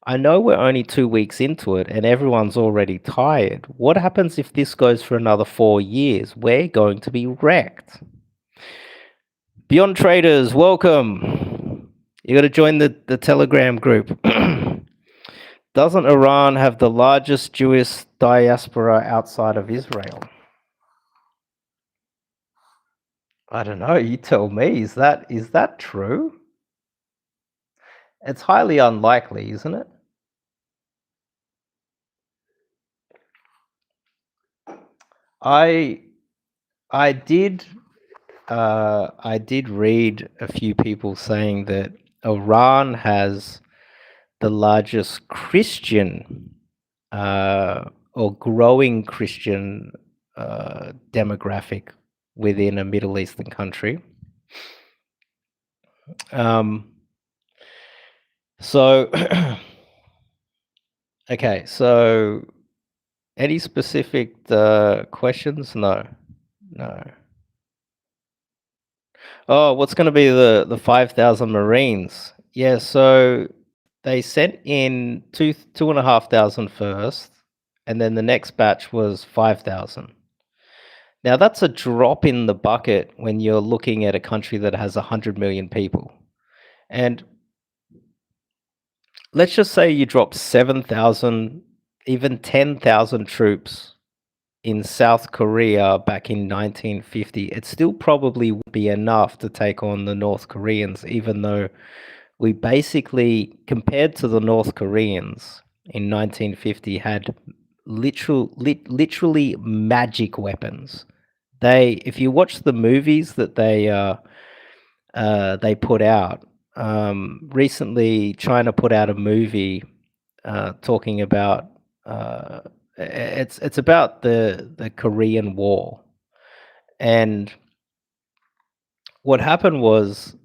I know we're only 2 weeks into it, and everyone's already tired. What happens if this goes for another 4 years? We're going to be wrecked. Beyond Traders, welcome. You got to join the Telegram group. Doesn't Iran have the largest Jewish diaspora outside of Israel? I don't know. You tell me. Is that true? It's highly unlikely, isn't it? I did read a few people saying that Iran has the largest Christian or growing Christian demographic within a Middle Eastern country. So, okay, so any specific questions? No. Oh, what's going to be the 5,000 Marines? Yeah, so They sent in 2,500 first, and then the next batch was 5,000. Now that's a drop in the bucket when you're looking at a country that has 100 million people. And let's just say you drop 7,000, even 10,000 troops in South Korea back in 1950. It still probably would be enough to take on the North Koreans, even though we basically, compared to the North Koreans in 1950, had literally magic weapons. If you watch the movies that they put out, recently China put out a movie talking about it's about the Korean War, and what happened was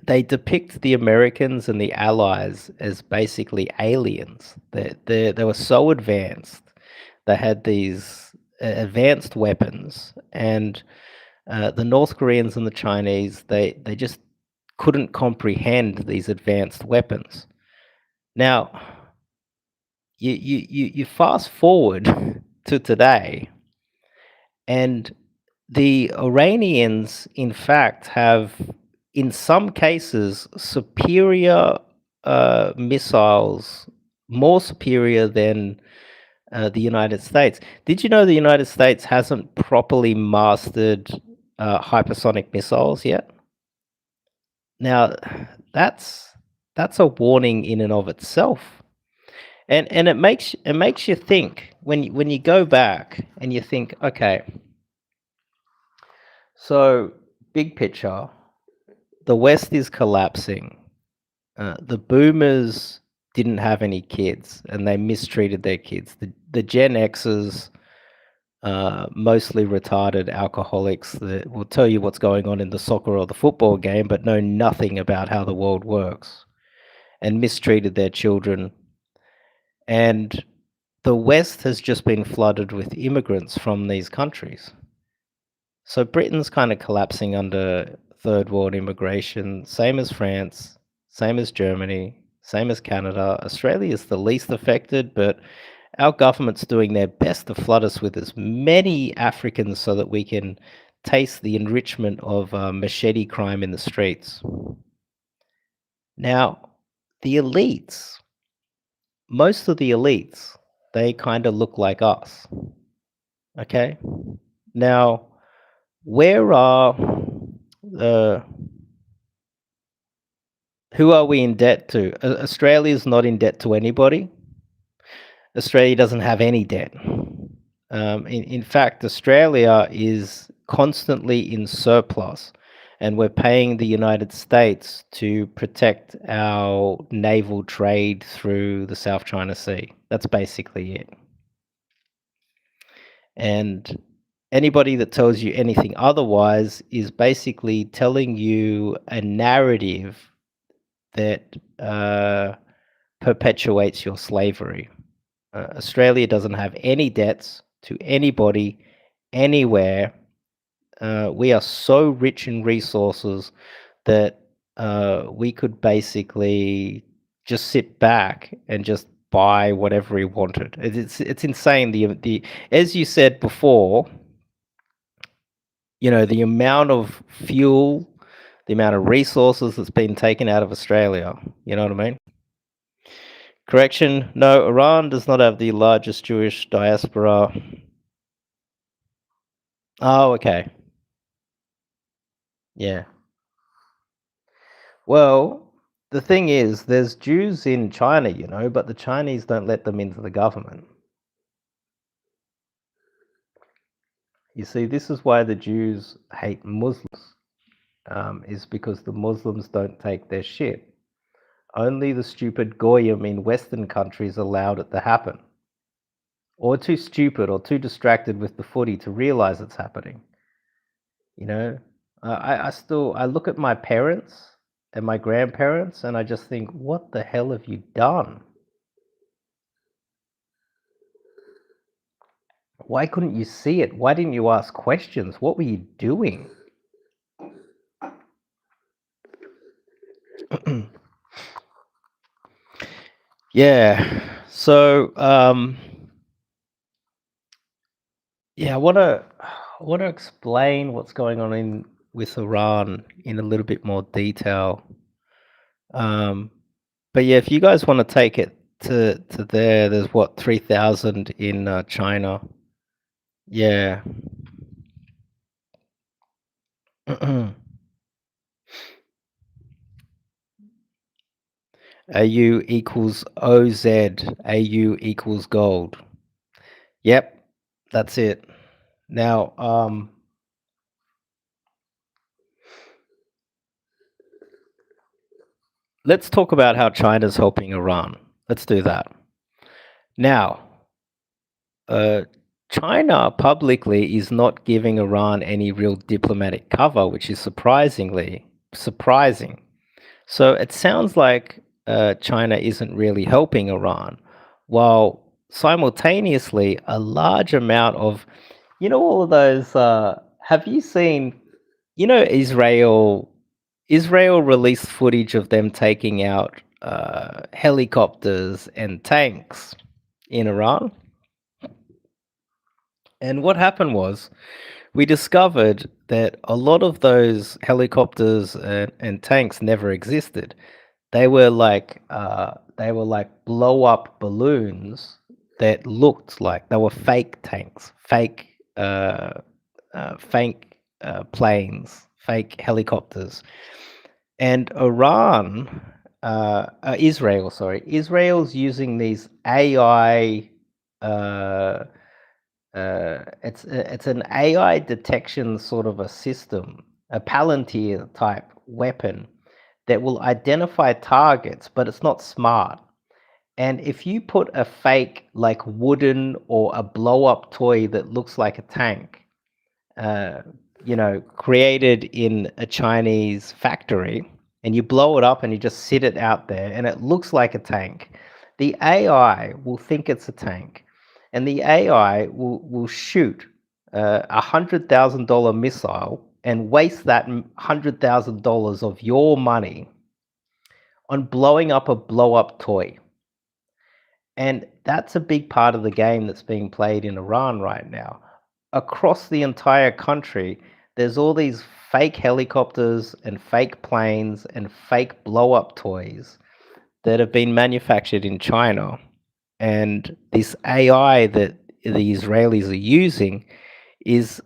they depict the Americans and the Allies as basically aliens. They were so advanced. They had these advanced weapons, and the North Koreans and the Chinese, they just couldn't comprehend these advanced weapons. Now, you fast forward to today, and the Iranians, in fact, have, in some cases, superior missiles, more superior than the United States. Did you know the United States hasn't properly mastered hypersonic missiles yet? Now, that's a warning in and of itself, and it makes you think when you go back and you think, okay, so big picture, the West is collapsing. The boomers didn't have any kids, and they mistreated their kids. The Gen Xers, mostly retarded alcoholics that will tell you what's going on in the soccer or the football game, but know nothing about how the world works, and mistreated their children. And the West has just been flooded with immigrants from these countries. So Britain's kind of collapsing under third world immigration, same as France, same as Germany, same as Canada. Australia is the least affected, but our government's doing their best to flood us with as many Africans so that we can taste the enrichment of machete crime in the streets. Now, the elites, most of the elites, they kind of look like us. Okay? Now, where are who are we in debt to? Australia's not in debt to anybody. Australia doesn't have any debt. In fact, Australia is constantly in surplus, and we're paying the United States to protect our naval trade through the South China Sea. That's basically it. And anybody that tells you anything otherwise is basically telling you a narrative that perpetuates your slavery. Australia doesn't have any debts to anybody, anywhere. We are so rich in resources that we could basically just sit back and just buy whatever we wanted. It's insane. The as you said before, the amount of fuel, the amount of resources that's been taken out of Australia. You know what I mean? Correction, no, Iran does not have the largest Jewish diaspora. Oh, okay. Yeah. Well, the thing is, there's Jews in China, but the Chinese don't let them into the government. You see, this is why the Jews hate Muslims, is because the Muslims don't take their shit. Only the stupid Goyim in Western countries allowed it to happen. Or too stupid or too distracted with the footy to realize it's happening. I look at my parents and my grandparents and I just think, what the hell have you done? Why couldn't you see it? Why didn't you ask questions? What were you doing? Yeah. So, yeah, I want to explain what's going on in with Iran in a little bit more detail. Um, but yeah, if you guys want to take it to there's what 3,000 in China. Yeah. AU equals OZ. AU equals gold. Yep, that's it. Now, let's talk about how China's helping Iran. Let's do that. Now, uh, China publicly is not giving Iran any real diplomatic cover, which is surprising. So it sounds like China isn't really helping Iran, while simultaneously a large amount of, all of those. Have you seen, Israel? Israel released footage of them taking out helicopters and tanks in Iran. And what happened was we discovered that a lot of those helicopters and tanks never existed. They were like blow up balloons that looked like they were fake tanks, fake planes, fake helicopters. And Israel's using these AI. It's an AI detection sort of a system, a Palantir type weapon that will identify targets, but it's not smart. And if you put a fake, like wooden or a blow up toy that looks like a tank, uh, created in a Chinese factory, and you blow it up and you just sit it out there and it looks like a tank, the AI will think it's a tank, and the AI will shoot $100,000 missile and waste that $100,000 of your money on blowing up a blow up toy. And that's a big part of the game that's being played in Iran right now. Across the entire country, there's all these fake helicopters and fake planes and fake blow up toys that have been manufactured in China. And this AI that the Israelis are using is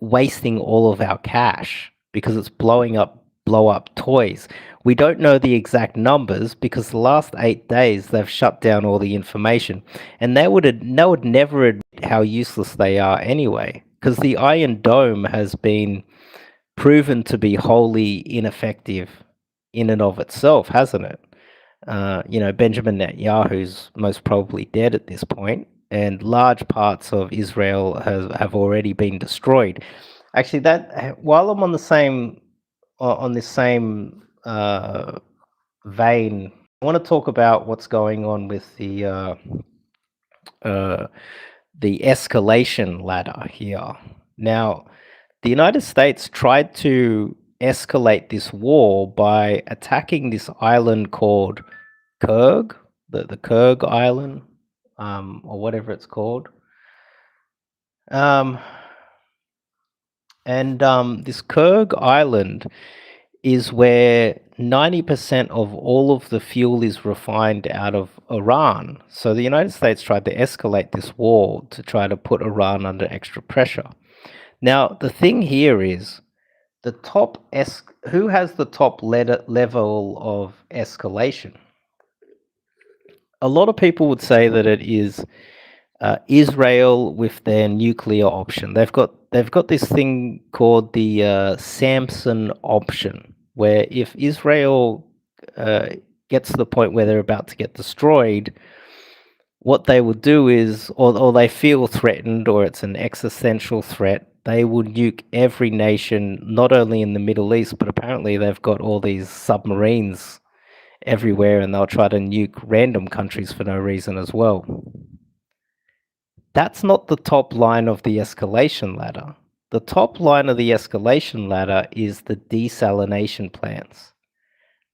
wasting all of our cash because it's blowing up blow up toys. We don't know the exact numbers because the last 8 days they've shut down all the information, and they would never admit how useless they are anyway, because the Iron Dome has been proven to be wholly ineffective in and of itself, hasn't it? Benjamin Netanyahu's most probably dead at this point, and large parts of Israel have already been destroyed. Actually, that while I'm on this same vein, I want to talk about what's going on with the escalation ladder here. Now, the United States tried to escalate this war by attacking this island called Kurg, the Kurg Island, or whatever it's called. This Kurg Island is where 90% of all of the fuel is refined out of Iran. So the United States tried to escalate this war to try to put Iran under extra pressure. Now, the thing here is who has the top level of escalation? A lot of people would say that it is Israel with their nuclear option. They've got this thing called the Samson option, where if Israel gets to the point where they're about to get destroyed, what they will do is, or they feel threatened, or it's an existential threat, they will nuke every nation, not only in the Middle East, but apparently they've got all these submarines everywhere, and they'll try to nuke random countries for no reason as well. That's not the top line of the escalation ladder. The top line of the escalation ladder is the desalination plants.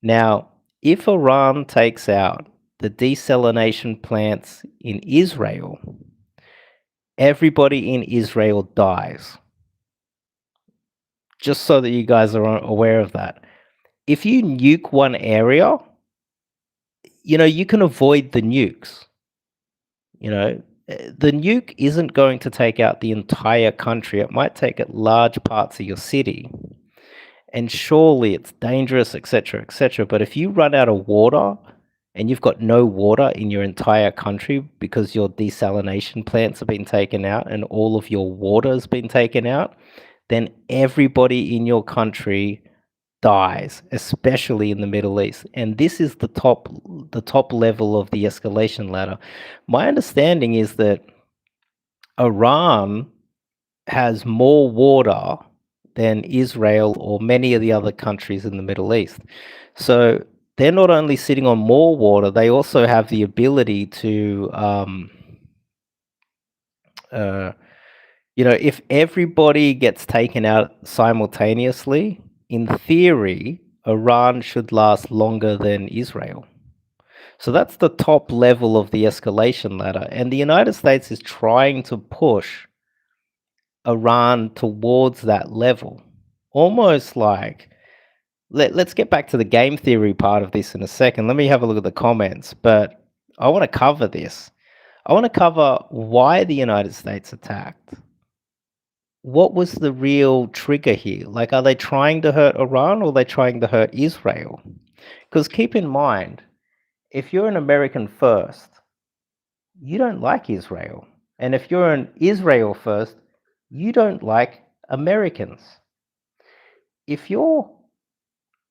Now, if Iran takes out the desalination plants in Israel, everybody in Israel dies. Just so that you guys are aware of that. If you nuke one area, you can avoid the nukes. The nuke isn't going to take out the entire country. It might take out large parts of your city. And surely it's dangerous, etc., etc. But if you run out of water and you've got no water in your entire country because your desalination plants have been taken out and all of your water has been taken out, then everybody in your country dies, especially in the Middle East. And this is the top level of the escalation ladder. My understanding is that Iran has more water than Israel or many of the other countries in the Middle East. So they're not only sitting on more water, they also have the ability to, if everybody gets taken out simultaneously, in theory, Iran should last longer than Israel. So that's the top level of the escalation ladder. And the United States is trying to push Iran towards that level. Almost like, let's get back to the game theory part of this in a second. Let me have a look at the comments. But I want to cover this. I want to cover why the United States attacked. What was the real trigger here? Like, are they trying to hurt Iran or are they trying to hurt Israel? Because keep in mind, if you're an American first, you don't like Israel. And if you're an Israel first, you don't like Americans.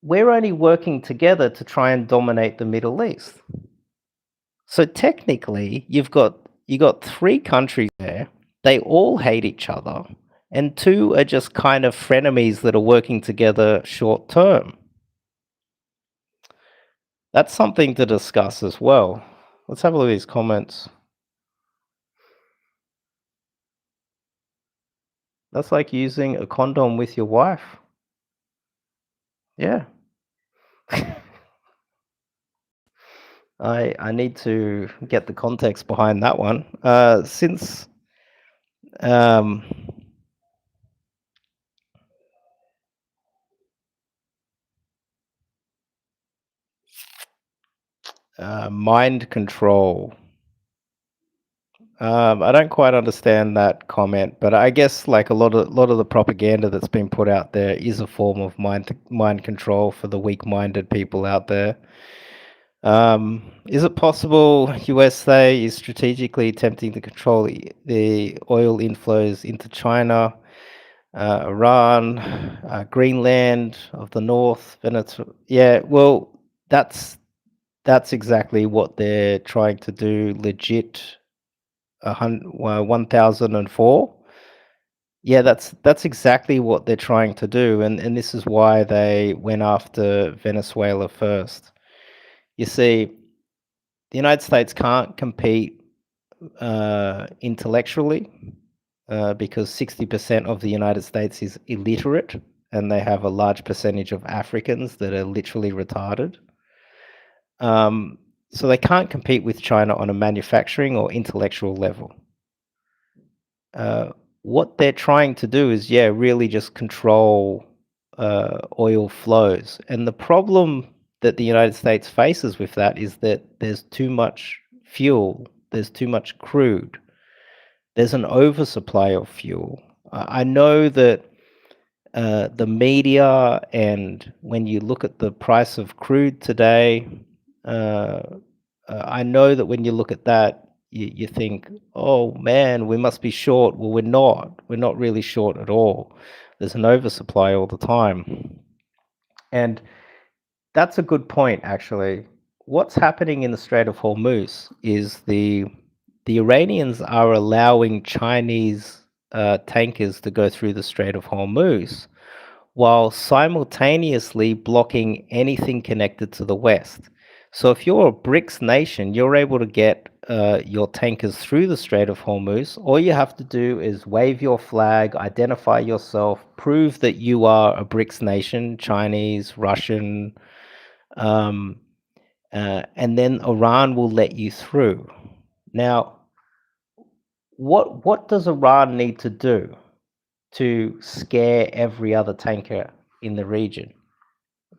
We're only working together to try and dominate the Middle East. So technically, you got 3 countries there. They all hate each other. And 2 are just kind of frenemies that are working together short term. That's something to discuss as well. Let's have a look at these comments. That's like using a condom with your wife. Yeah. I need to get the context behind that one. Since mind control. I don't quite understand that comment, but I guess like a lot of the propaganda that's been put out there is a form of mind control for the weak-minded people out there. Is it possible USA is strategically attempting to control the oil inflows into China, Iran, Greenland of the North, Venezuela? Yeah, well, that's exactly what they're trying to do. Legit, 1004. Yeah, that's exactly what they're trying to do, and this is why they went after Venezuela first. You see, the United States can't compete intellectually because 60% of the United States is illiterate, and they have a large percentage of Africans that are literally retarded. So they can't compete with China on a manufacturing or intellectual level. What they're trying to do is, really just control oil flows. And the problem that the United States faces with that is that there's too much fuel, there's too much crude, there's an oversupply of fuel. I know that the media, and when you look at the price of crude today, I know that when you look at that, you think, oh man, we must be short. Well, we're not. We're not really short at all. There's an oversupply all the time. And that's a good point, actually. What's happening in the Strait of Hormuz is the Iranians are allowing Chinese tankers to go through the Strait of Hormuz while simultaneously blocking anything connected to the West. So if you're a BRICS nation, you're able to get your tankers through the Strait of Hormuz. All you have to do is wave your flag, identify yourself, prove that you are a BRICS nation, Chinese, Russian, and then Iran will let you through. Now, what does Iran need to do to scare every other tanker in the region?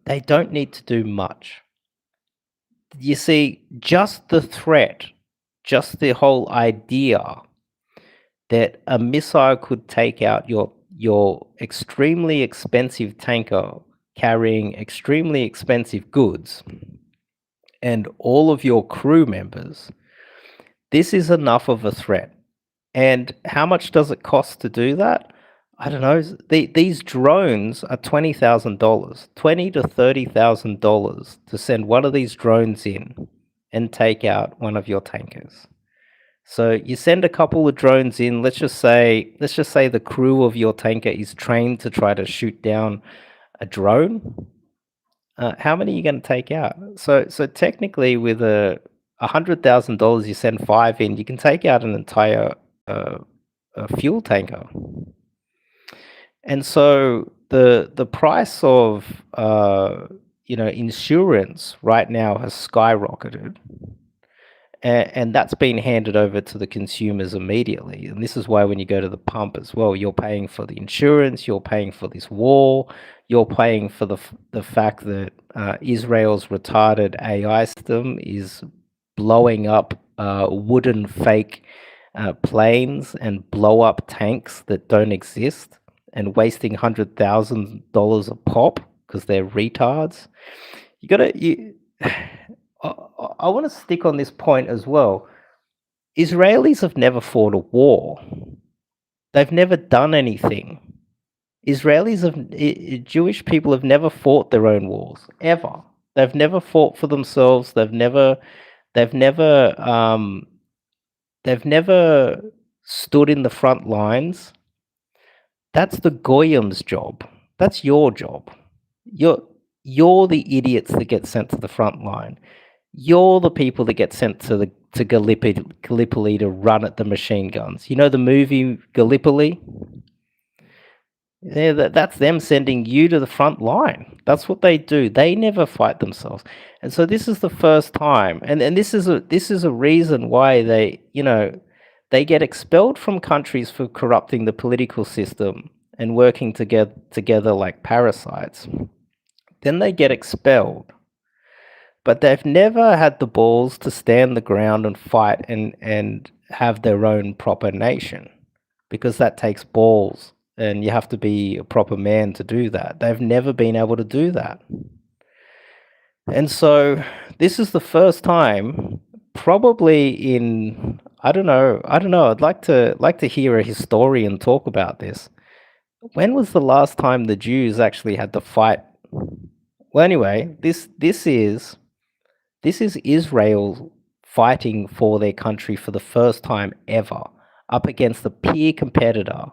They don't need to do much. You see, just the threat, just the whole idea that a missile could take out your extremely expensive tanker carrying extremely expensive goods and all of your crew members, this is enough of a threat. And how much does it cost to do that? I don't know. These drones are $20,000, $20,000 to $30,000 to send one of these drones in and take out one of your tankers. So you send a couple of drones in. Let's just say the crew of your tanker is trained to try to shoot down a drone. How many are you going to take out? So technically, with $100,000, you send 5 in, you can take out an entire fuel tanker. And so the price of insurance right now has skyrocketed. And that's been handed over to the consumers immediately. And this is why when you go to the pump as well, you're paying for the insurance, you're paying for this war, you're paying for the fact that Israel's retarded AI system is blowing up wooden fake planes and blow up tanks that don't exist and wasting $100,000 a pop because they're retards. I want to stick on this point as well. Israelis have never fought a war. They've never done anything. Jewish people have never fought their own wars, ever. They've never fought for themselves. They've never stood in the front lines. That's the Goyim's job. That's your job. You're the idiots that get sent to the front line. You're the people that get sent to Gallipoli to run at the machine guns. You know the movie Gallipoli? Yeah, that's them sending you to the front line. That's what they do. They never fight themselves. And so this is the first time. And this is a reason why they get expelled from countries for corrupting the political system and working together like parasites. Then they get expelled. But they've never had the balls to stand the ground and fight and have their own proper nation, because that takes balls and you have to be a proper man to do that. They've never been able to do that. And so this is the first time, probably in, I don't know. I'd like to hear a historian talk about this. When was the last time the Jews actually had to fight? Well, anyway, this is Israel fighting for their country for the first time ever, up against a peer competitor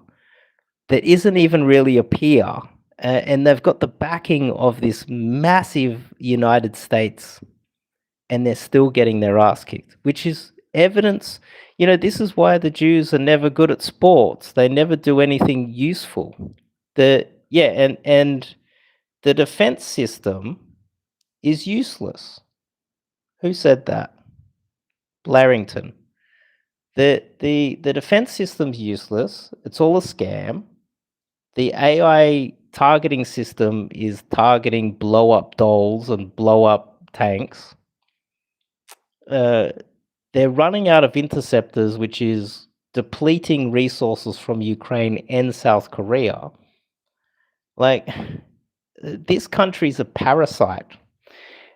that isn't even really a peer. And they've got the backing of this massive United States, and they're still getting their ass kicked, which is evidence. This is why the Jews are never good at sports. They never do anything useful. And the defense system is useless. Who said that? Blarrington. The defense system's useless. It's all a scam. The AI targeting system is targeting blow-up dolls and blow-up tanks. They're running out of interceptors, which is depleting resources from Ukraine and South Korea. Like, this country's a parasite.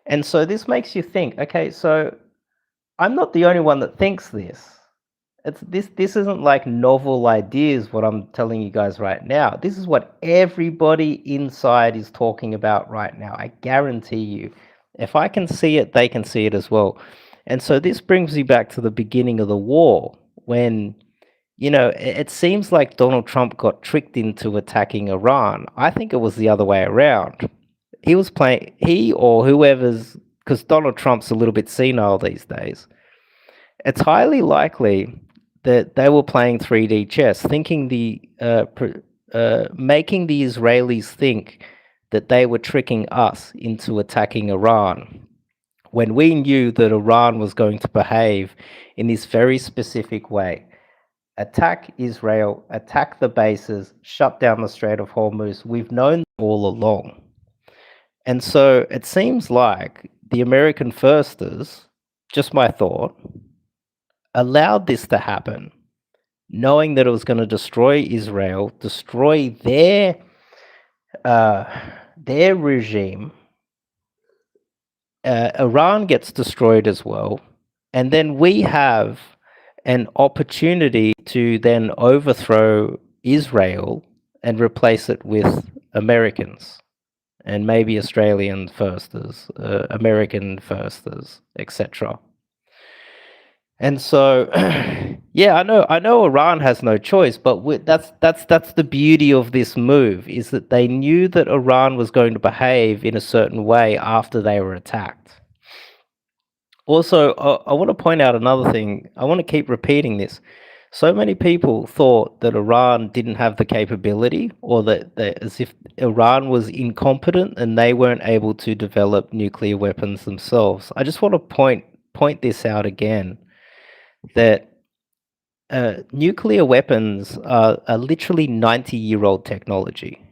And so this makes you think, okay, so I'm not the only one that thinks this. This isn't like novel ideas, what I'm telling you guys right now. This is what everybody inside is talking about right now. I guarantee you. If I can see it, they can see it as well. And so this brings me back to the beginning of the war, when, it seems like Donald Trump got tricked into attacking Iran. I think it was the other way around. He or whoever's, because Donald Trump's a little bit senile these days. It's highly likely that they were playing 3D chess, thinking making the Israelis think that they were tricking us into attacking Iran, when we knew that Iran was going to behave in this very specific way. Attack Israel, attack the bases, shut down the Strait of Hormuz. We've known all along. And so it seems like the American firsters, just my thought, allowed this to happen, knowing that it was going to destroy Israel, destroy their regime. Iran gets destroyed as well. And then we have an opportunity to then overthrow Israel and replace it with Americans and maybe Australian firsters, American firsters, etc. And so, yeah, I know Iran has no choice, but that's the beauty of this move, is that they knew that Iran was going to behave in a certain way after they were attacked. Also, I want to point out another thing. I want to keep repeating this. So many people thought that Iran didn't have the capability, or that as if Iran was incompetent and they weren't able to develop nuclear weapons themselves. I just want to point this out again, that nuclear weapons are literally 90-year-old technology.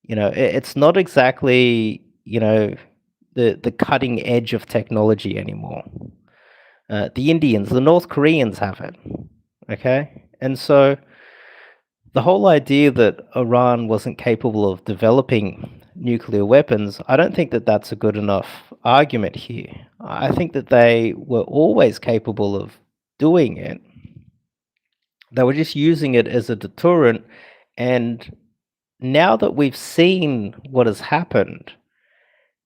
It's not exactly, the cutting edge of technology anymore. The Indians, the North Koreans have it. Okay? And so the whole idea that Iran wasn't capable of developing nuclear weapons, I don't think that that's a good enough argument here. I think that they were always capable of doing it. They were just using it as a deterrent. And now that we've seen what has happened,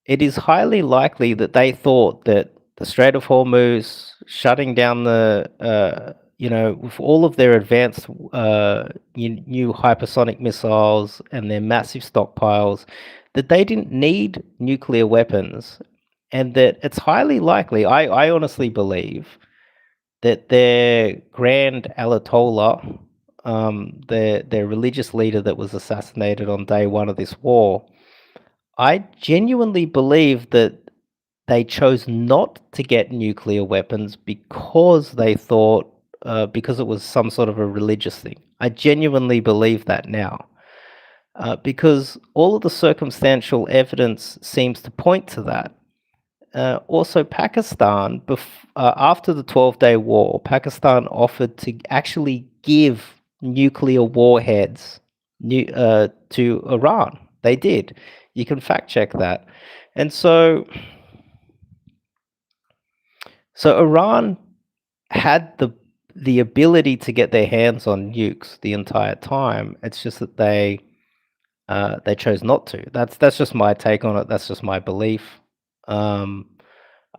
it is highly likely that they thought that the Strait of Hormuz, shutting down with all of their advanced new hypersonic missiles and their massive stockpiles, that they didn't need nuclear weapons, and that it's highly likely, I honestly believe, that their Grand Ayatollah, their religious leader that was assassinated on day one of this war, I genuinely believe that they chose not to get nuclear weapons because they thought, because it was some sort of a religious thing. I genuinely believe that now, because all of the circumstantial evidence seems to point to that. Also, Pakistan, after the 12-day war, Pakistan offered to actually give nuclear warheads to Iran. They did. You can fact check that. And so Iran had the ability to get their hands on nukes the entire time. It's just that they chose not to. That's just my take on it. That's just my belief. A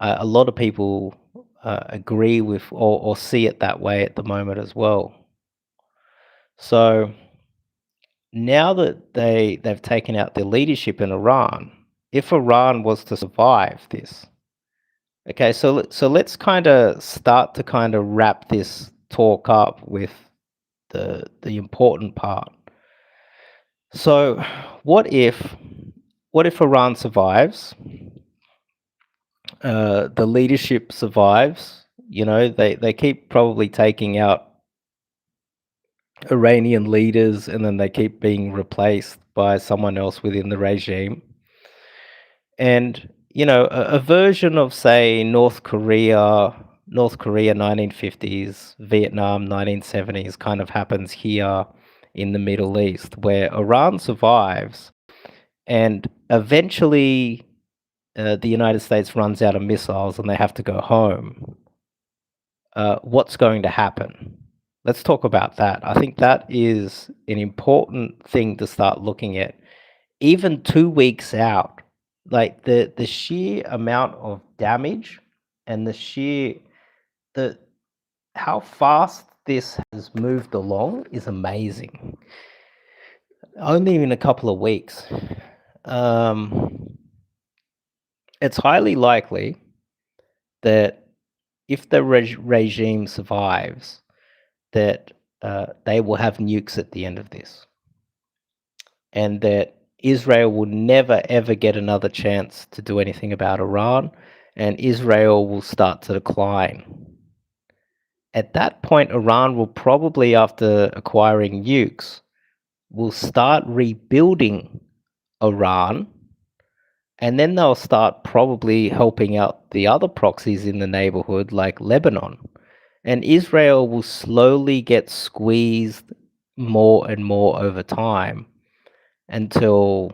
lot of people agree with or see it that way at the moment as well. So now that they've taken out their leadership in Iran, if Iran was to survive this, okay, so let's kind of start to kind of wrap this talk up with the important part. So what if Iran survives? The leadership survives. They keep probably taking out Iranian leaders, and then they keep being replaced by someone else within the regime. And a version of, say, North Korea 1950s, Vietnam 1970s kind of happens here in the Middle East, where Iran survives, and eventually the United States runs out of missiles and they have to go home. What's going to happen? Let's talk about that. I think that is an important thing to start looking at, even 2 weeks out. Like the sheer amount of damage and how fast this has moved along is amazing. Only in a couple of weeks. It's highly likely that if the regime survives, that they will have nukes at the end of this, and that Israel will never ever get another chance to do anything about Iran, and Israel will start to decline. At that point, Iran will probably, after acquiring nukes, will start rebuilding Iran, and then they'll start probably helping out the other proxies in the neighborhood like Lebanon. And Israel will slowly get squeezed more and more over time until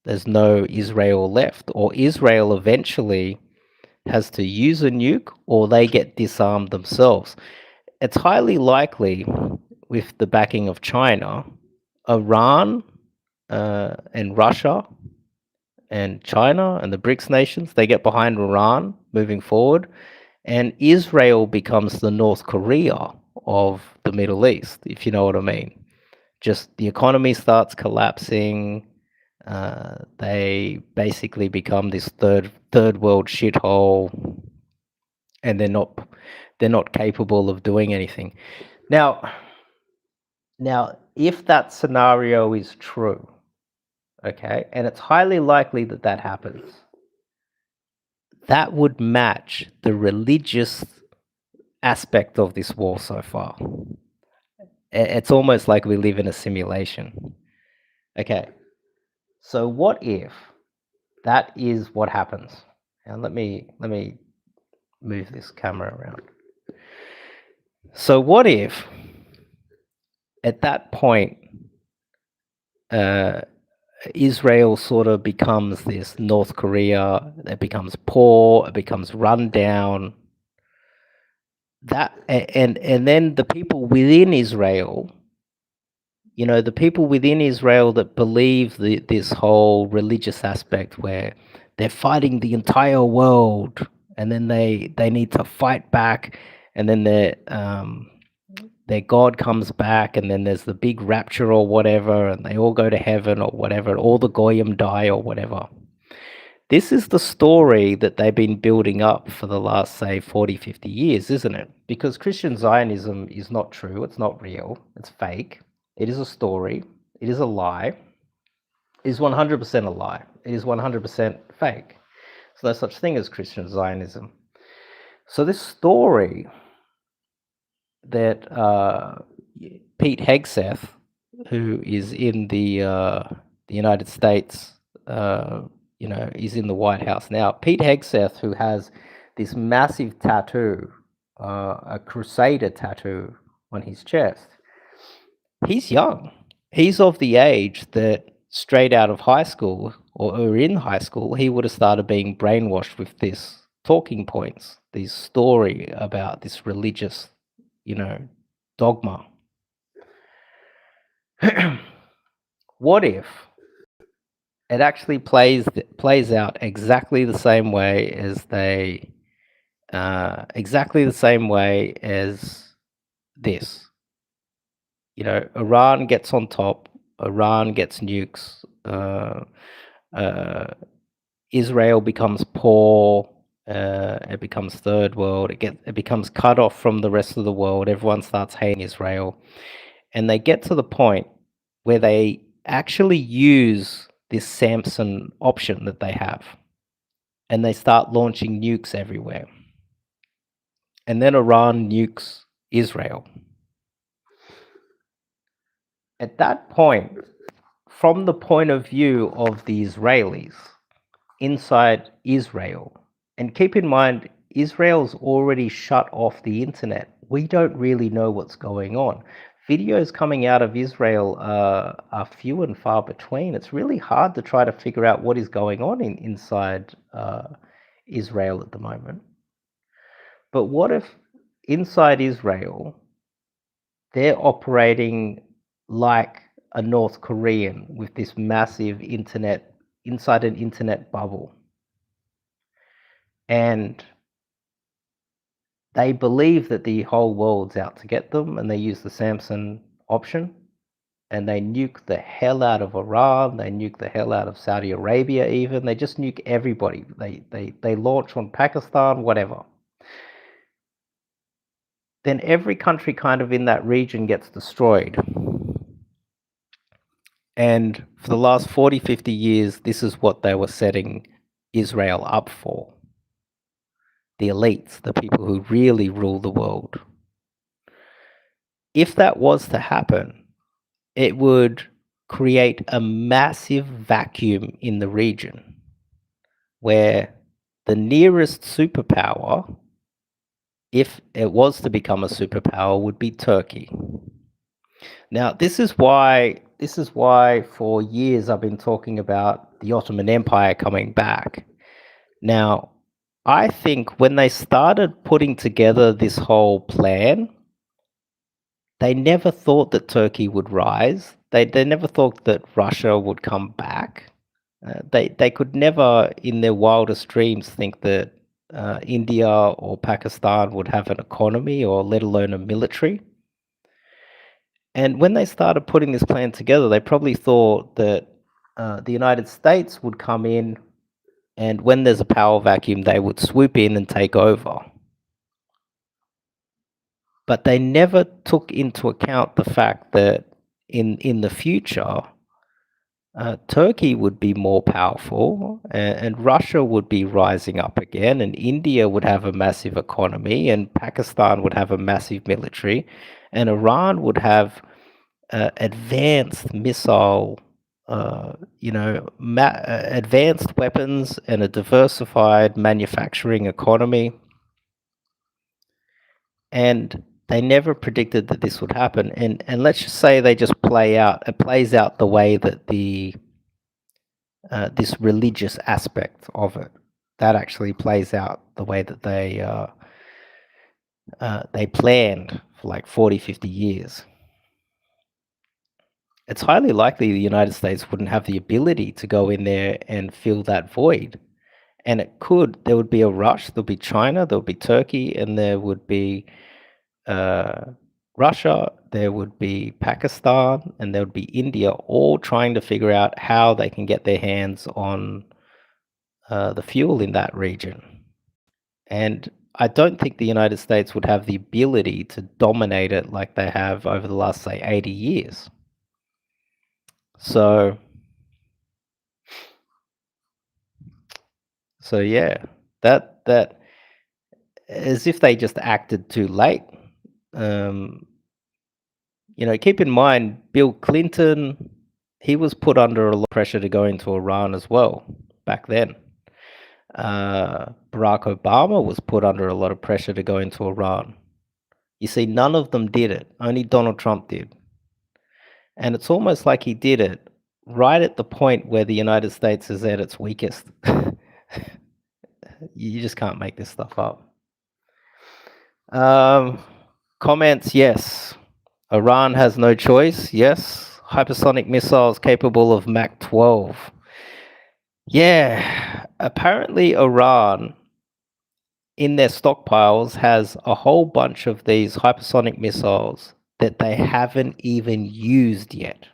there's no Israel left, or Israel eventually has to use a nuke, or they get disarmed themselves. It's highly likely, with the backing of China, Iran and Russia and China and the BRICS nations, they get behind Iran moving forward, and Israel becomes the North Korea of the Middle East, if you know what I mean. Just the economy starts collapsing. They basically become this third world shithole, and they're not capable of doing anything. Now, if that scenario is true, okay, and it's highly likely that that happens, that would match the religious aspect of this war so far. It's almost like we live in a simulation. Okay, so what if that is what happens? And let me move this camera around. So what if at that point Israel sort of becomes this North Korea, it becomes poor, it becomes run down, and then the people within Israel, the people within Israel that believe this whole religious aspect where they're fighting the entire world, and then they need to fight back, and then their God comes back, and then there's the big rapture or whatever, and they all go to heaven or whatever, and all the goyim die or whatever. This is the story that they've been building up for the last, say, 40, 50 years, isn't it? Because Christian Zionism is not true. It's not real. It's fake. It is a story. It is a lie. It is 100% a lie. It is 100% fake. There's no such thing as Christian Zionism. So this story that Pete Hegseth, who is in the United States, is in the White House now. Pete Hegseth, who has this massive tattoo, a crusader tattoo on his chest, he's young. He's of the age that straight out of high school or in high school, he would have started being brainwashed with this talking points, this story about this religious, dogma. What if it actually plays out exactly the same way as this? Iran gets on top. Iran gets nukes. Israel becomes poor. It becomes third world. It becomes cut off from the rest of the world. Everyone starts hating Israel, and they get to the point where they actually use this Samson option that they have, and they start launching nukes everywhere. And then Iran nukes Israel. At that point, from the point of view of the Israelis inside Israel, and keep in mind, Israel's already shut off the internet. We don't really know what's going on. Videos coming out of Israel are few and far between. It's really hard to try to figure out what is going on inside Israel at the moment. But what if inside Israel, they're operating like a North Korean with this massive internet, inside an internet bubble? And they believe that the whole world's out to get them, and they use the Samson option, and they nuke the hell out of Iran, they nuke the hell out of Saudi Arabia even, they just nuke everybody. They launch on Pakistan, whatever. Then every country kind of in that region gets destroyed. And for the last 40, 50 years, this is what they were setting Israel up for. the elites, the people who really rule the world. If that was to happen, it would create a massive vacuum in the region where the nearest superpower, if it was to become a superpower, would be Turkey. Now, this is why for years I've been talking about the Ottoman Empire coming back. Now, I think when they started putting together this whole plan, they never thought that Turkey would rise. They never thought that Russia would come back. They could never, in their wildest dreams, think that India or Pakistan would have an economy, or let alone a military. And when they started putting this plan together, they probably thought that the United States would come in, and when there's a power vacuum, they would swoop in and take over. But they never took into account the fact that in the future, Turkey would be more powerful, and Russia would be rising up again, and India would have a massive economy, and Pakistan would have a massive military, and Iran would have advanced missile, advanced weapons and a diversified manufacturing economy. And they never predicted that this would happen. And let's just say they just plays out the way that this religious aspect of it, that actually plays out the way that they planned for like 40, 50 years. It's highly likely the United States wouldn't have the ability to go in there and fill that void. And there would be a rush. There'll be China, there'll be Turkey, and there would be Russia, there would be Pakistan, and there would be India, all trying to figure out how they can get their hands on the fuel in that region. And I don't think the United States would have the ability to dominate it like they have over the last, say, 80 years. So yeah, that as if they just acted too late. Keep in mind, Bill Clinton, he was put under a lot of pressure to go into Iran as well back then. Barack Obama was put under a lot of pressure to go into Iran. You see, none of them did it. Only Donald Trump did. And it's almost like he did it right at the point where the United States is at its weakest. You just can't make this stuff up. Comments, yes. Iran has no choice, yes. Hypersonic missiles capable of Mach 12. Yeah, apparently Iran, in their stockpiles, has a whole bunch of these hypersonic missiles that they haven't even used yet.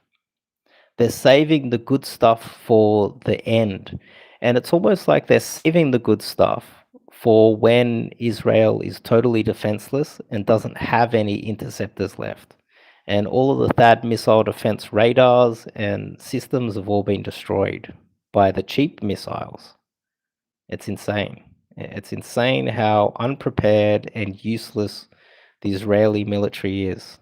They're saving the good stuff for the end. And it's almost like they're saving the good stuff for when Israel is totally defenseless and doesn't have any interceptors left. And all of the THAAD missile defense radars and systems have all been destroyed by the cheap missiles. It's insane. It's insane how unprepared and useless the Israeli military is.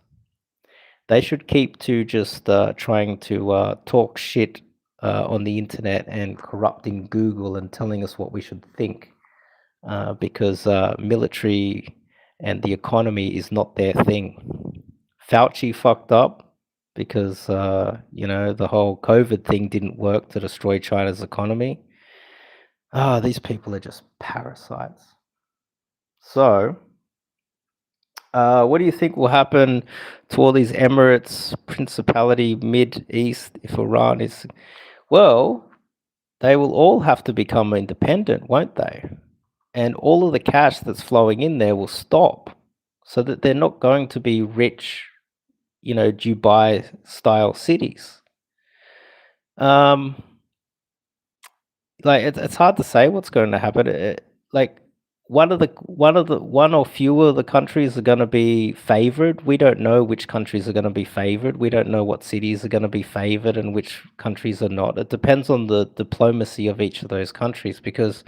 They should keep to just trying to talk shit on the internet and corrupting Google and telling us what we should think, because military and the economy is not their thing. Fauci fucked up because, the whole COVID thing didn't work to destroy China's economy. These people are just parasites. So, what do you think will happen to all these Emirates, Principality, Mid-East, if Iran is... Well, they will all have to become independent, won't they? And all of the cash that's flowing in there will stop, so that they're not going to be rich, Dubai-style cities. It's hard to say what's going to happen. One or few of the countries are going to be favored. We don't know which countries are going to be favored. We don't know what cities are going to be favored and which countries are not. It depends on the diplomacy of each of those countries, because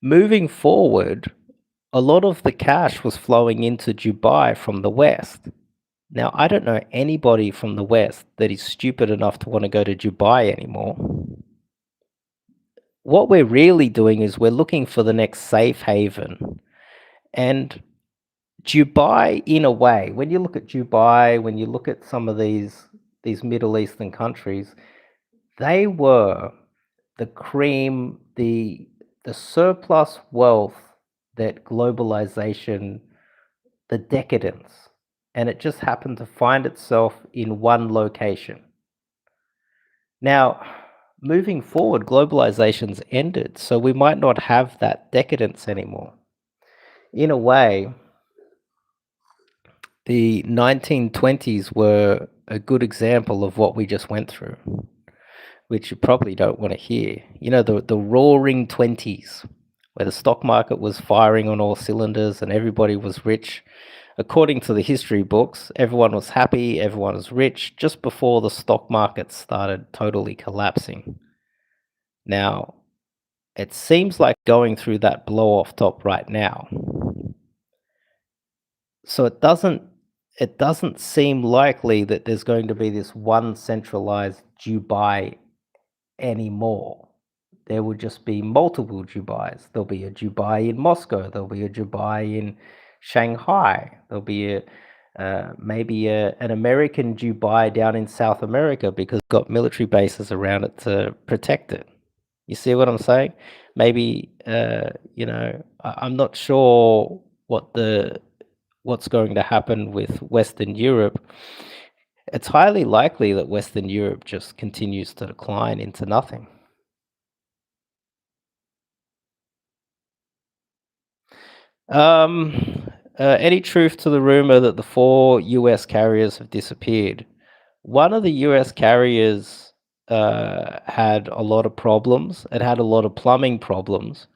Moving forward, a lot of the cash was flowing into Dubai from the West. Now, I don't know anybody from the West that is stupid enough to want to go to Dubai anymore. What we're really doing is we're looking for the next safe haven. And Dubai, in a way, when you look at Dubai, when you look at some of these Middle Eastern countries, they were the cream, the surplus wealth that globalization, the decadence, and it just happened to find itself in one location. Now, moving forward, globalization's ended, so we might not have that decadence anymore. In a way, the 1920s were a good example of what we just went through, which you probably don't want to hear. You know, the roaring 20s, where the stock market was firing on all cylinders and everybody was rich. According to the history books, everyone was happy, everyone was rich, just before the stock market started totally collapsing. Now, it seems like going through that blow off top right now. So it doesn't seem likely that there's going to be this one centralized Dubai anymore. There will just be multiple Dubais. There'll be a Dubai in Moscow. There'll be a Dubai in Shanghai. There'll be maybe an American Dubai down in South America because it's got military bases around it to protect it. You see what I'm saying? Maybe I'm not sure what's going to happen with Western Europe. It's highly likely that Western Europe just continues to decline into nothing. Any truth to the rumor that the 4 US carriers have disappeared? One of the US carriers had a lot of problems. It had a lot of plumbing problems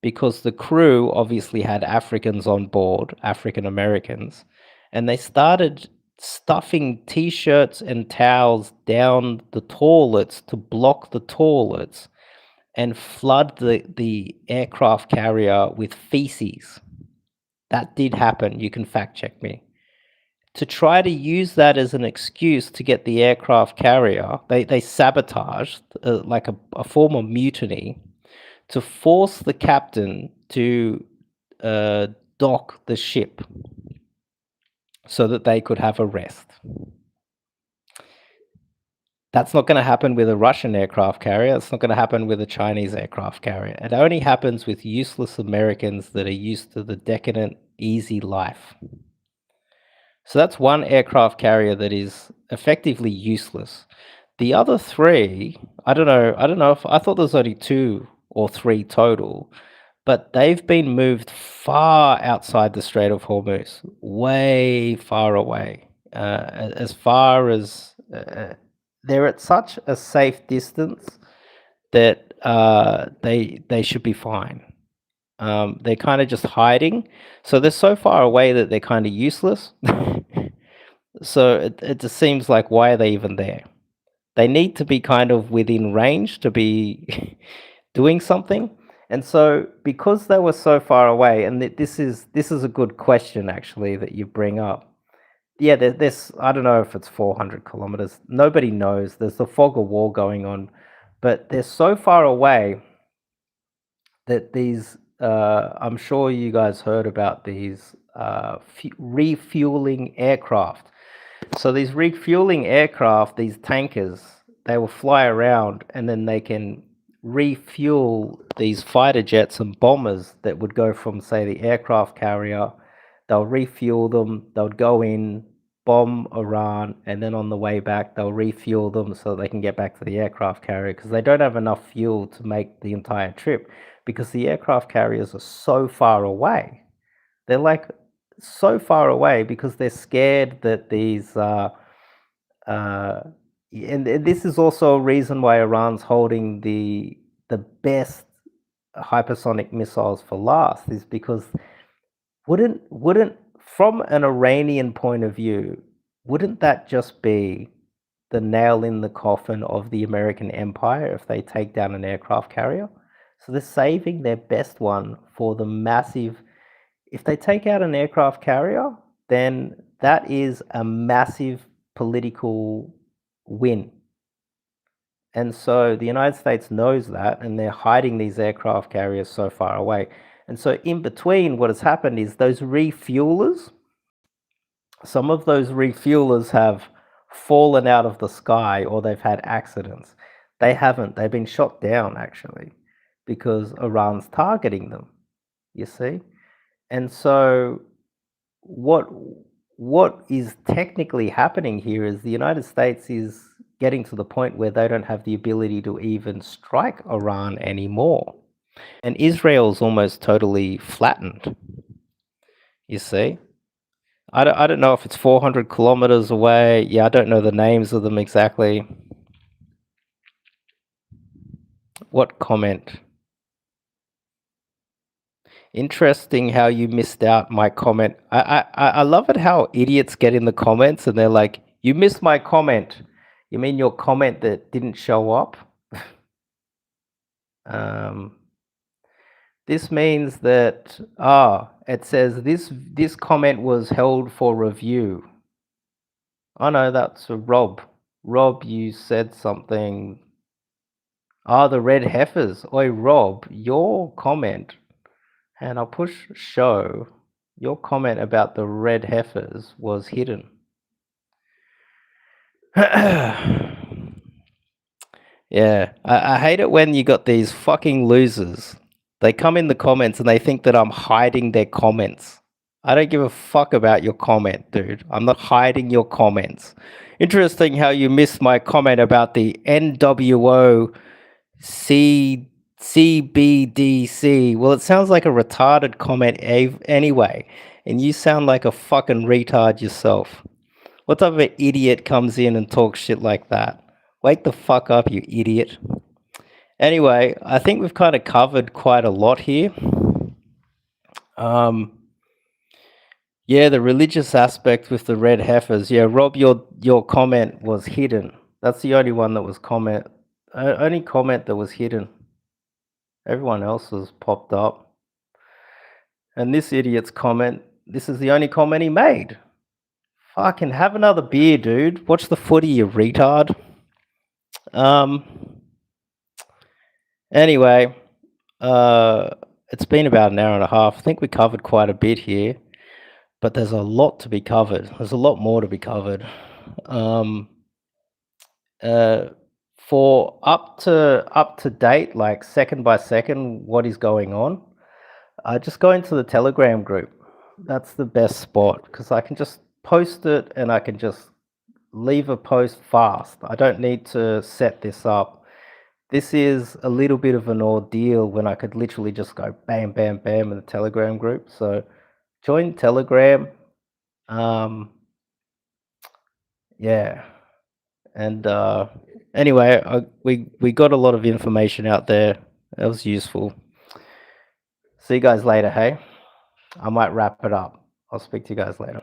because the crew obviously had Africans on board, African Americans, and they started stuffing t-shirts and towels down the toilets to block the toilets and flood the aircraft carrier with feces. That did happen. You can fact check me. To try to use that as an excuse to get the aircraft carrier, they sabotaged, like a form of mutiny, to force the captain to dock the ship so that they could have a rest. That's not going to happen with a Russian aircraft carrier. It's not going to happen with a Chinese aircraft carrier. It only happens with useless Americans that are used to the decadent, easy life. So that's one aircraft carrier that is effectively useless. The other 3, I don't know if I thought there's only 2 or 3 total, but they've been moved far outside the Strait of Hormuz, way far away, as far as they're at such a safe distance that they should be fine. They're kind of just hiding, so they're so far away that they're kind of useless. So it just seems like, why are they even there? They need to be kind of within range to be doing something. And so because they were so far away, and this is a good question actually that you bring up. Yeah, there's I don't know if it's 400 kilometers. Nobody knows. There's the fog of war going on, but they're so far away that these I'm sure you guys heard about these refueling aircraft. So these refueling aircraft, these tankers, they will fly around and then they can refuel these fighter jets and bombers that would go from, say, the aircraft carrier. They'll refuel them, they'll go in, bomb Iran, and then on the way back, they'll refuel them so they can get back to the aircraft carrier because they don't have enough fuel to make the entire trip because the aircraft carriers are so far away. They're like so far away because they're scared that these and this is also a reason why Iran's holding the best hypersonic missiles for last, is because wouldn't from an Iranian point of view, wouldn't that just be the nail in the coffin of the American empire if they take down an aircraft carrier? So they're saving their best one for the massive. If they take out an aircraft carrier, then that is a massive political win. And so the United States knows that, and they're hiding these aircraft carriers so far away. And so in between, what has happened is those refuelers, some of those refuelers have fallen out of the sky or they've had accidents. They haven't. They've been shot down, actually, because Iran's targeting them, you see? And so what is technically happening here is the United States is getting to the point where they don't have the ability to even strike Iran anymore. And Israel's almost totally flattened, you see. I don't know if it's 400 kilometers away. Yeah, I don't know the names of them exactly. What comment? Interesting how you missed out my comment. I love it how idiots get in the comments and they're like, you missed my comment. You mean your comment that didn't show up? This means that, it says this comment was held for review. Oh no, that's a Rob. Rob, you said something. The red heifers. Oi, Rob, your comment, and I'll push show, your comment about the red heifers was hidden. Yeah, I hate it when you got these fucking losers. They come in the comments and they think that I'm hiding their comments. I don't give a fuck about your comment, dude. I'm not hiding your comments. Interesting how you missed my comment about the NWO CBDC. Well, it sounds like a retarded comment anyway, and you sound like a fucking retard yourself. What type of an idiot comes in and talks shit like that? Wake the fuck up, you idiot. Anyway, I think we've kind of covered quite a lot here. Yeah, the religious aspect with the red heifers. Yeah, Rob, your comment was hidden. That's the only one that was only comment that was hidden. Everyone else was popped up. And this idiot's comment, this is the only comment he made. Fucking have another beer, dude. Watch the footy, you retard. Anyway, it's been about an hour and a half. I think we covered quite a bit here, but there's a lot to be covered. There's a lot more to be covered. For up to date, like second by second, what is going on, just go into the Telegram group. That's the best spot because I can just post it and I can just leave a post fast. I don't need to set this up. This is a little bit of an ordeal when I could literally just go bam, bam, bam in the Telegram group. So join Telegram. Yeah. And anyway, we got a lot of information out there. That was useful. See you guys later, hey? I might wrap it up. I'll speak to you guys later.